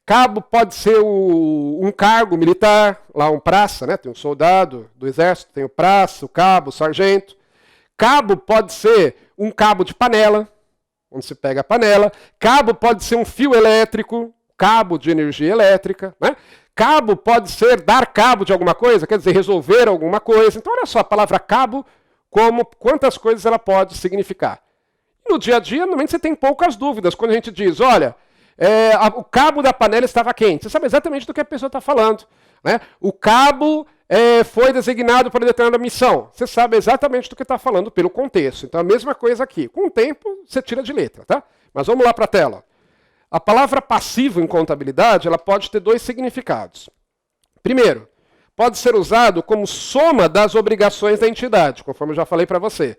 Cabo pode ser um cargo militar, lá um praça, né? Tem um soldado do exército, tem o praça, o cabo, o sargento. Cabo pode ser um cabo de panela, onde se pega a panela. Cabo pode ser um fio elétrico, cabo de energia elétrica. Né? Cabo pode ser dar cabo de alguma coisa, quer dizer, resolver alguma coisa. Então, olha só, a palavra cabo, quantas coisas ela pode significar. no dia a dia, normalmente você tem poucas dúvidas. Quando a gente diz, olha, o cabo da panela estava quente, você sabe exatamente do que a pessoa está falando. Né? O cabo foi designado para determinada missão. Você sabe exatamente do que está falando pelo contexto. Então, a mesma coisa aqui. Com o tempo, você tira de letra. Tá? Mas vamos lá para a tela. A palavra passivo em contabilidade ela pode ter dois significados. Primeiro, pode ser usado como soma das obrigações da entidade, conforme eu já falei para você.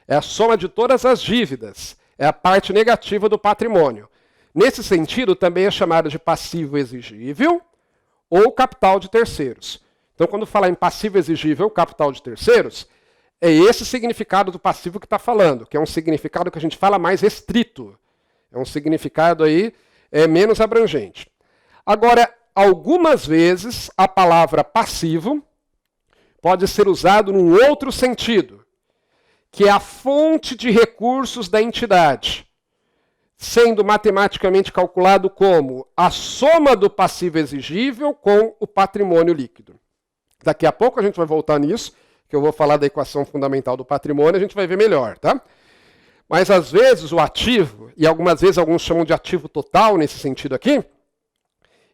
É a soma de todas as dívidas. É a parte negativa do patrimônio. Nesse sentido, também é chamado de passivo exigível ou capital de terceiros. Então, quando falar em passivo exigível ou capital de terceiros, é esse significado do passivo que está falando, que é um significado que a gente fala mais restrito. É um significado aí menos abrangente. Agora, algumas vezes, a palavra passivo pode ser usado num outro sentido, que é a fonte de recursos da entidade, sendo matematicamente calculado como a soma do passivo exigível com o patrimônio líquido. Daqui a pouco a gente vai voltar nisso, que eu vou falar da equação fundamental do patrimônio, a gente vai ver melhor, tá? Mas, às vezes, o ativo, e algumas vezes alguns chamam de ativo total nesse sentido aqui,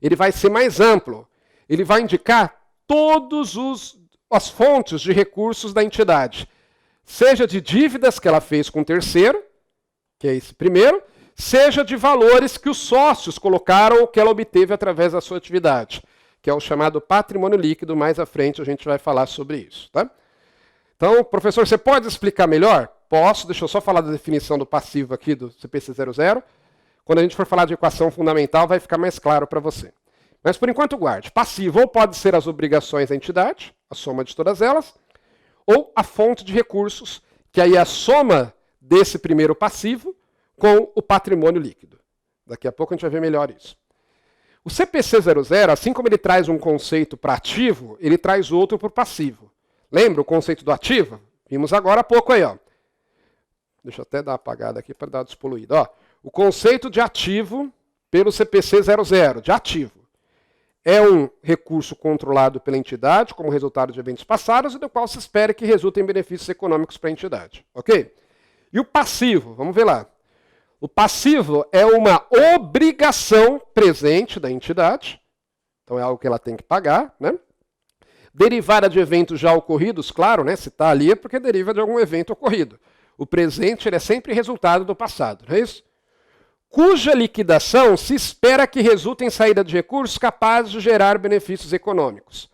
ele vai ser mais amplo. Ele vai indicar todas as fontes de recursos da entidade. Seja de dívidas que ela fez com o terceiro, que é esse primeiro, seja de valores que os sócios colocaram ou que ela obteve através da sua atividade, que é o chamado patrimônio líquido. Mais à frente a gente vai falar sobre isso. Tá? Então, professor, você pode explicar melhor? Posso, deixa eu só falar da definição do passivo aqui do CPC 00. Quando a gente for falar de equação fundamental, vai ficar mais claro para você. Mas, por enquanto, guarde. Passivo ou pode ser as obrigações da entidade, a soma de todas elas, ou a fonte de recursos, que aí é a soma desse primeiro passivo com o patrimônio líquido. Daqui a pouco a gente vai ver melhor isso. O CPC 00, assim como ele traz um conceito para ativo, ele traz outro para o passivo. Lembra o conceito do ativo? Vimos agora há pouco aí, ó. Deixa eu até dar uma apagada aqui para dar uma despoluída. Ó, o conceito de ativo pelo CPC 00, de ativo, é um recurso controlado pela entidade como resultado de eventos passados e do qual se espera que resulte em benefícios econômicos para a entidade. Ok? E o passivo, vamos ver lá. O passivo é uma obrigação presente da entidade, então é algo que ela tem que pagar, né? Derivada de eventos já ocorridos, claro, né? Se está ali é porque deriva de algum evento ocorrido. O presente ele é sempre resultado do passado, não é isso? Cuja liquidação se espera que resulte em saída de recursos capazes de gerar benefícios econômicos.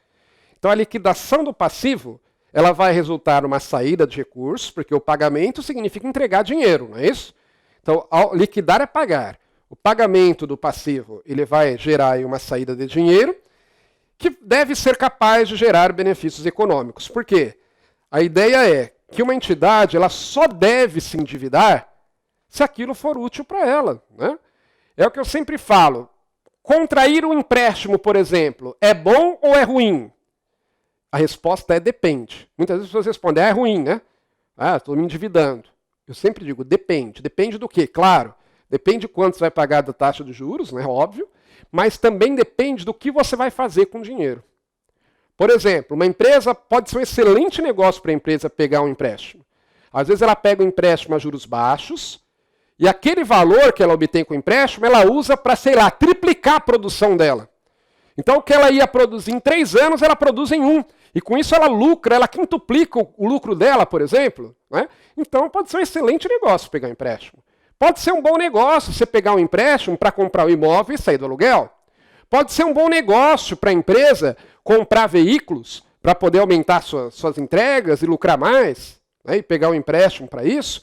Então, a liquidação do passivo ela vai resultar numa saída de recursos, porque o pagamento significa entregar dinheiro, não é isso? Então, liquidar é pagar. O pagamento do passivo ele vai gerar aí uma saída de dinheiro que deve ser capaz de gerar benefícios econômicos. Por quê? A ideia é que uma entidade ela só deve se endividar se aquilo for útil para ela. Né? É o que eu sempre falo. Contrair um empréstimo, por exemplo, é bom ou é ruim? A resposta é depende. Muitas vezes as pessoas respondem, é ruim, né? Ah, estou me endividando. Eu sempre digo, depende. Depende do quê? Claro, depende de quanto você vai pagar da taxa de juros, né? Óbvio. Mas também depende do que você vai fazer com o dinheiro. Por exemplo, uma empresa pode ser um excelente negócio para a empresa pegar um empréstimo. Às vezes ela pega um empréstimo a juros baixos e aquele valor que ela obtém com o empréstimo, ela usa para, sei lá, triplicar a produção dela. Então o que ela ia produzir em 3 anos, ela produz em 1. E com isso ela lucra, ela quintuplica o lucro dela, por exemplo. Né? Então pode ser um excelente negócio pegar um empréstimo. Pode ser um bom negócio você pegar um empréstimo para comprar um imóvel e sair do aluguel. Pode ser um bom negócio para a empresa comprar veículos para poder aumentar suas entregas e lucrar mais, né? E pegar um empréstimo para isso.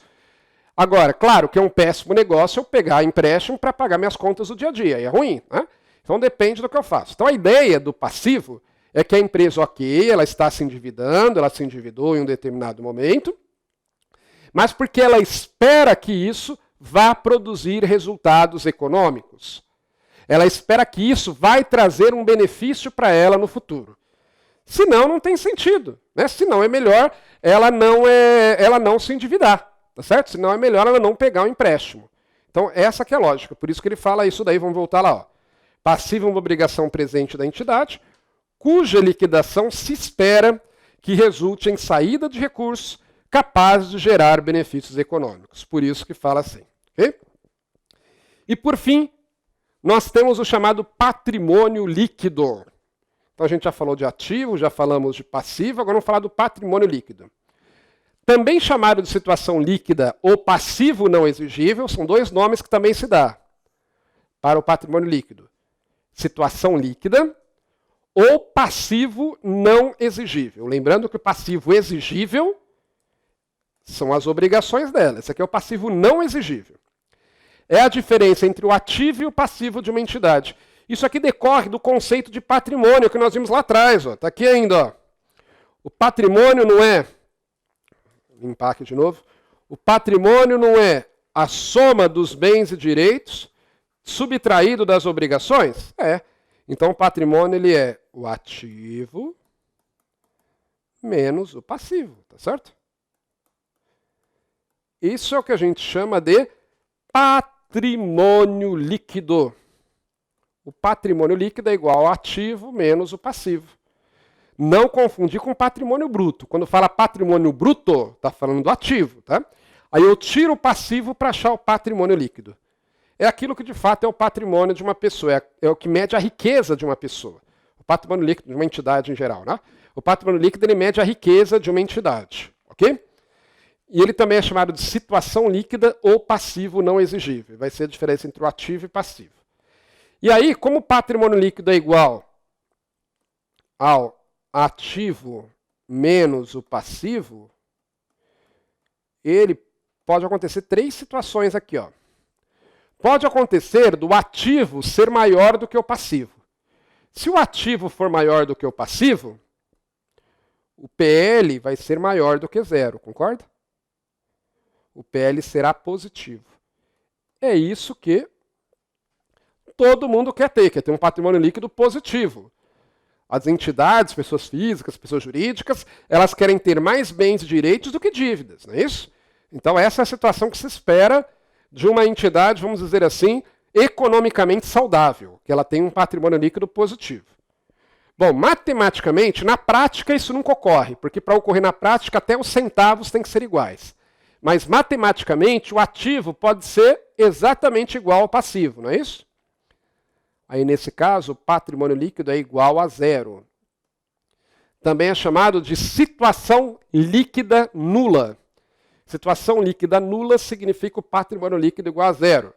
Agora, claro que é um péssimo negócio eu pegar empréstimo para pagar minhas contas do dia a dia. É ruim, né? Então depende do que eu faço. Então a ideia do passivo é que a empresa, ok, ela está se endividando, ela se endividou em um determinado momento, mas porque ela espera que isso vá produzir resultados econômicos. Ela espera que isso vai trazer um benefício para ela no futuro. Senão, não tem sentido. Né? Senão, é melhor ela não se endividar. Tá certo? Senão, é melhor ela não pegar um empréstimo. Então, essa que é a lógica. Por isso que ele fala isso daí. Vamos voltar lá. Ó. Passivo é uma obrigação presente da entidade, cuja liquidação se espera que resulte em saída de recursos capazes de gerar benefícios econômicos. Por isso que fala assim. Okay? E por fim, nós temos o chamado patrimônio líquido. Então a gente já falou de ativo, já falamos de passivo, agora vamos falar do patrimônio líquido. Também chamado de situação líquida ou passivo não exigível, são dois nomes que também se dá para o patrimônio líquido. Situação líquida ou passivo não exigível. Lembrando que o passivo exigível são as obrigações dela. Esse aqui é o passivo não exigível. É a diferença entre o ativo e o passivo de uma entidade. Isso aqui decorre do conceito de patrimônio que nós vimos lá atrás. Está aqui ainda. Ó. O patrimônio não é... Vou limpar aqui de novo. O patrimônio não é a soma dos bens e direitos subtraído das obrigações? É. Então o patrimônio ele é o ativo menos o passivo. Tá certo? Isso é o que a gente chama de patrimônio líquido. O patrimônio líquido é igual ao ativo menos o passivo. Não confundir com patrimônio bruto. Quando fala patrimônio bruto, está falando do ativo. Tá? Aí eu tiro o passivo para achar o patrimônio líquido. É aquilo que de fato é o patrimônio de uma pessoa. É o que mede a riqueza de uma pessoa. O patrimônio líquido de uma entidade em geral. Né? O patrimônio líquido ele mede a riqueza de uma entidade. Ok? E ele também é chamado de situação líquida ou passivo não exigível. Vai ser a diferença entre o ativo e passivo. E aí, como o patrimônio líquido é igual ao ativo menos o passivo, ele pode acontecer três situações aqui. Ó. Pode acontecer do ativo ser maior do que o passivo. Se o ativo for maior do que o passivo, o PL vai ser maior do que zero, concorda? O PL será positivo. É isso que todo mundo quer ter um patrimônio líquido positivo. As entidades, pessoas físicas, pessoas jurídicas, elas querem ter mais bens e direitos do que dívidas, não é isso? Então essa é a situação que se espera de uma entidade, vamos dizer assim, economicamente saudável, que ela tem um patrimônio líquido positivo. Bom, matematicamente, na prática isso nunca ocorre, porque para ocorrer na prática até os centavos têm que ser iguais. Mas matematicamente o ativo pode ser exatamente igual ao passivo, não é isso? Aí, nesse caso, o patrimônio líquido é igual a zero. Também é chamado de situação líquida nula. Situação líquida nula significa o patrimônio líquido igual a zero.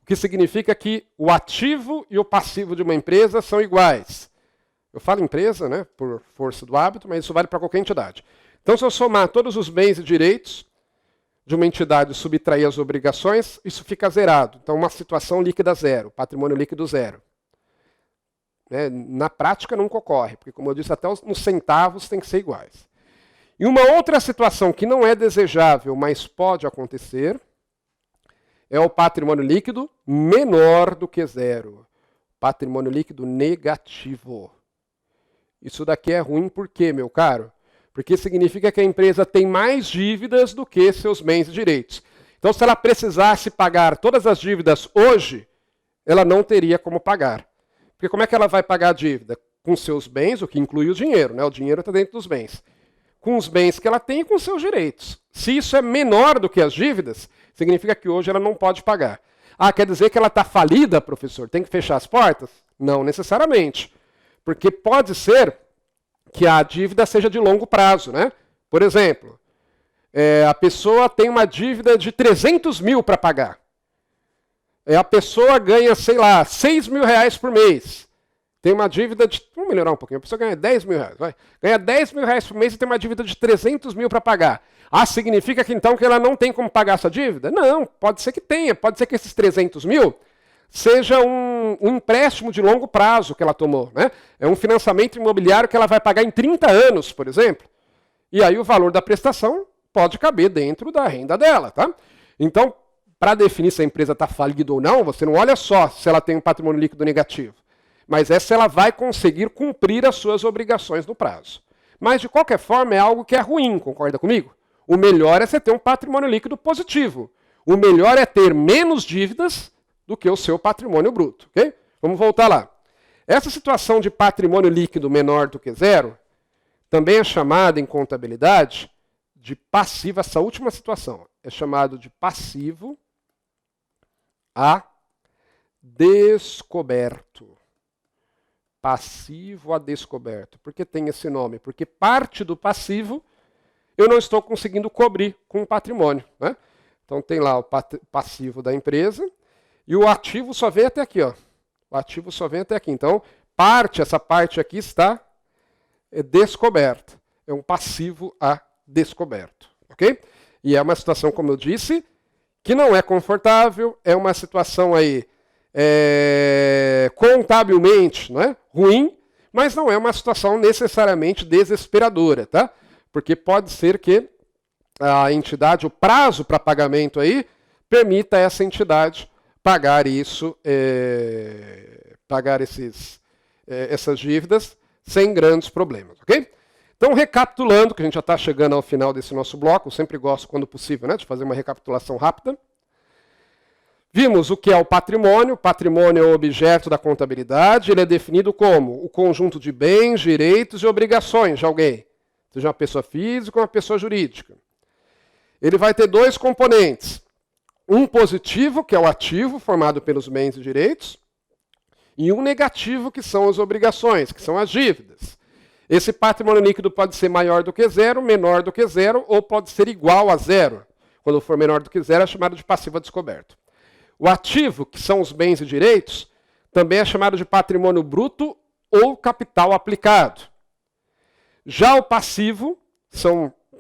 O que significa que o ativo e o passivo de uma empresa são iguais. Eu falo empresa, né, por força do hábito, mas isso vale para qualquer entidade. Então, se eu somar todos os bens e direitos de uma entidade e subtrair as obrigações, isso fica zerado. Então, uma situação líquida zero, patrimônio líquido zero. Na prática nunca ocorre, porque, como eu disse, até nos centavos tem que ser iguais. E uma outra situação que não é desejável, mas pode acontecer, é o patrimônio líquido menor do que zero. Patrimônio líquido negativo. Isso daqui é ruim por quê, meu caro? Porque significa que a empresa tem mais dívidas do que seus bens e direitos. Então, se ela precisasse pagar todas as dívidas hoje, ela não teria como pagar. Porque como é que ela vai pagar a dívida? Com seus bens, o que inclui o dinheiro, né? O dinheiro está dentro dos bens. Com os bens que ela tem e com seus direitos. Se isso é menor do que as dívidas, significa que hoje ela não pode pagar. Ah, quer dizer que ela está falida, professor? Tem que fechar as portas? Não necessariamente. Porque pode ser que a dívida seja de longo prazo, né? Por exemplo, a pessoa tem uma dívida de 300 mil para pagar. A pessoa ganha, sei lá, 6 mil reais por mês. Tem uma dívida de... Vamos melhorar um pouquinho. A pessoa ganha 10 mil reais. Vai. Ganha 10 mil reais por mês e tem uma dívida de 300 mil para pagar. Ah, significa que então que ela não tem como pagar essa dívida? Não, pode ser que tenha. Pode ser que esses 300 mil seja um empréstimo de longo prazo que ela tomou. Né? É um financiamento imobiliário que ela vai pagar em 30 anos, por exemplo. E aí o valor da prestação pode caber dentro da renda dela. Tá? Então, para definir se a empresa está falida ou não, você não olha só se ela tem um patrimônio líquido negativo, mas é se ela vai conseguir cumprir as suas obrigações no prazo. Mas, de qualquer forma, é algo que é ruim, concorda comigo? O melhor é você ter um patrimônio líquido positivo. O melhor é ter menos dívidas do que o seu patrimônio bruto. Okay? Vamos voltar lá. Essa situação de patrimônio líquido menor do que zero também é chamada em contabilidade de passivo, essa última situação, é chamado de passivo a descoberto. Passivo a descoberto. Por que tem esse nome? Porque parte do passivo eu não estou conseguindo cobrir com o patrimônio, né? Então tem lá o passivo da empresa e o ativo só vem até aqui, ó. O ativo só vem até aqui. Então, essa parte aqui está descoberta. É um passivo a descoberto, ok? E é uma situação, como eu disse, que não é confortável, é uma situação aí contabilmente, né, ruim, mas não é uma situação necessariamente desesperadora, tá? Porque pode ser que a entidade, o prazo para pagamento aí, permita essa entidade pagar isso, essas dívidas sem grandes problemas, ok? Então, recapitulando, que a gente já está chegando ao final desse nosso bloco, eu sempre gosto, quando possível, né, de fazer uma recapitulação rápida. Vimos o que é o patrimônio. O patrimônio é o objeto da contabilidade. Ele é definido como o conjunto de bens, direitos e obrigações de alguém, seja uma pessoa física ou uma pessoa jurídica. Ele vai ter dois componentes. Um positivo, que é o ativo, formado pelos bens e direitos, e um negativo, que são as obrigações, que são as dívidas. Esse patrimônio líquido pode ser maior do que zero, menor do que zero, ou pode ser igual a zero. Quando for menor do que zero, é chamado de passivo a descoberto. O ativo, que são os bens e direitos, também é chamado de patrimônio bruto ou capital aplicado. Já o passivo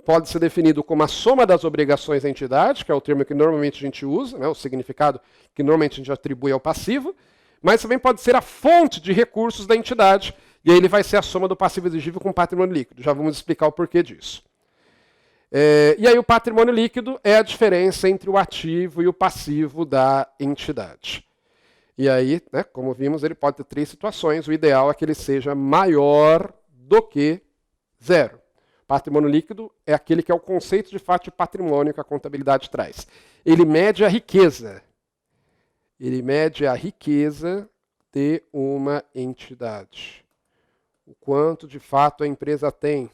pode ser definido como a soma das obrigações da entidade, que é o termo que normalmente a gente usa, né, o significado que normalmente a gente atribui ao passivo, mas também pode ser a fonte de recursos da entidade, e aí ele vai ser a soma do passivo exigível com o patrimônio líquido. Já vamos explicar o porquê disso. E aí o patrimônio líquido é a diferença entre o ativo e o passivo da entidade. E aí, né, como vimos, ele pode ter três situações. O ideal é que ele seja maior do que zero. Patrimônio líquido é aquele que é o conceito de fato de patrimônio que a contabilidade traz. Ele mede a riqueza. Ele mede a riqueza de uma entidade. O quanto de fato a empresa tem,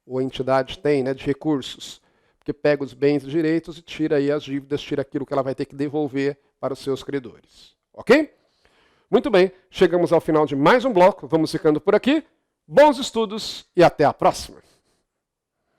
ou a entidade tem, né, de recursos. Porque pega os bens e direitos e tira aí as dívidas, tira aquilo que ela vai ter que devolver para os seus credores. Ok? Muito bem, chegamos ao final de mais um bloco. Vamos ficando por aqui. Bons estudos e até a próxima!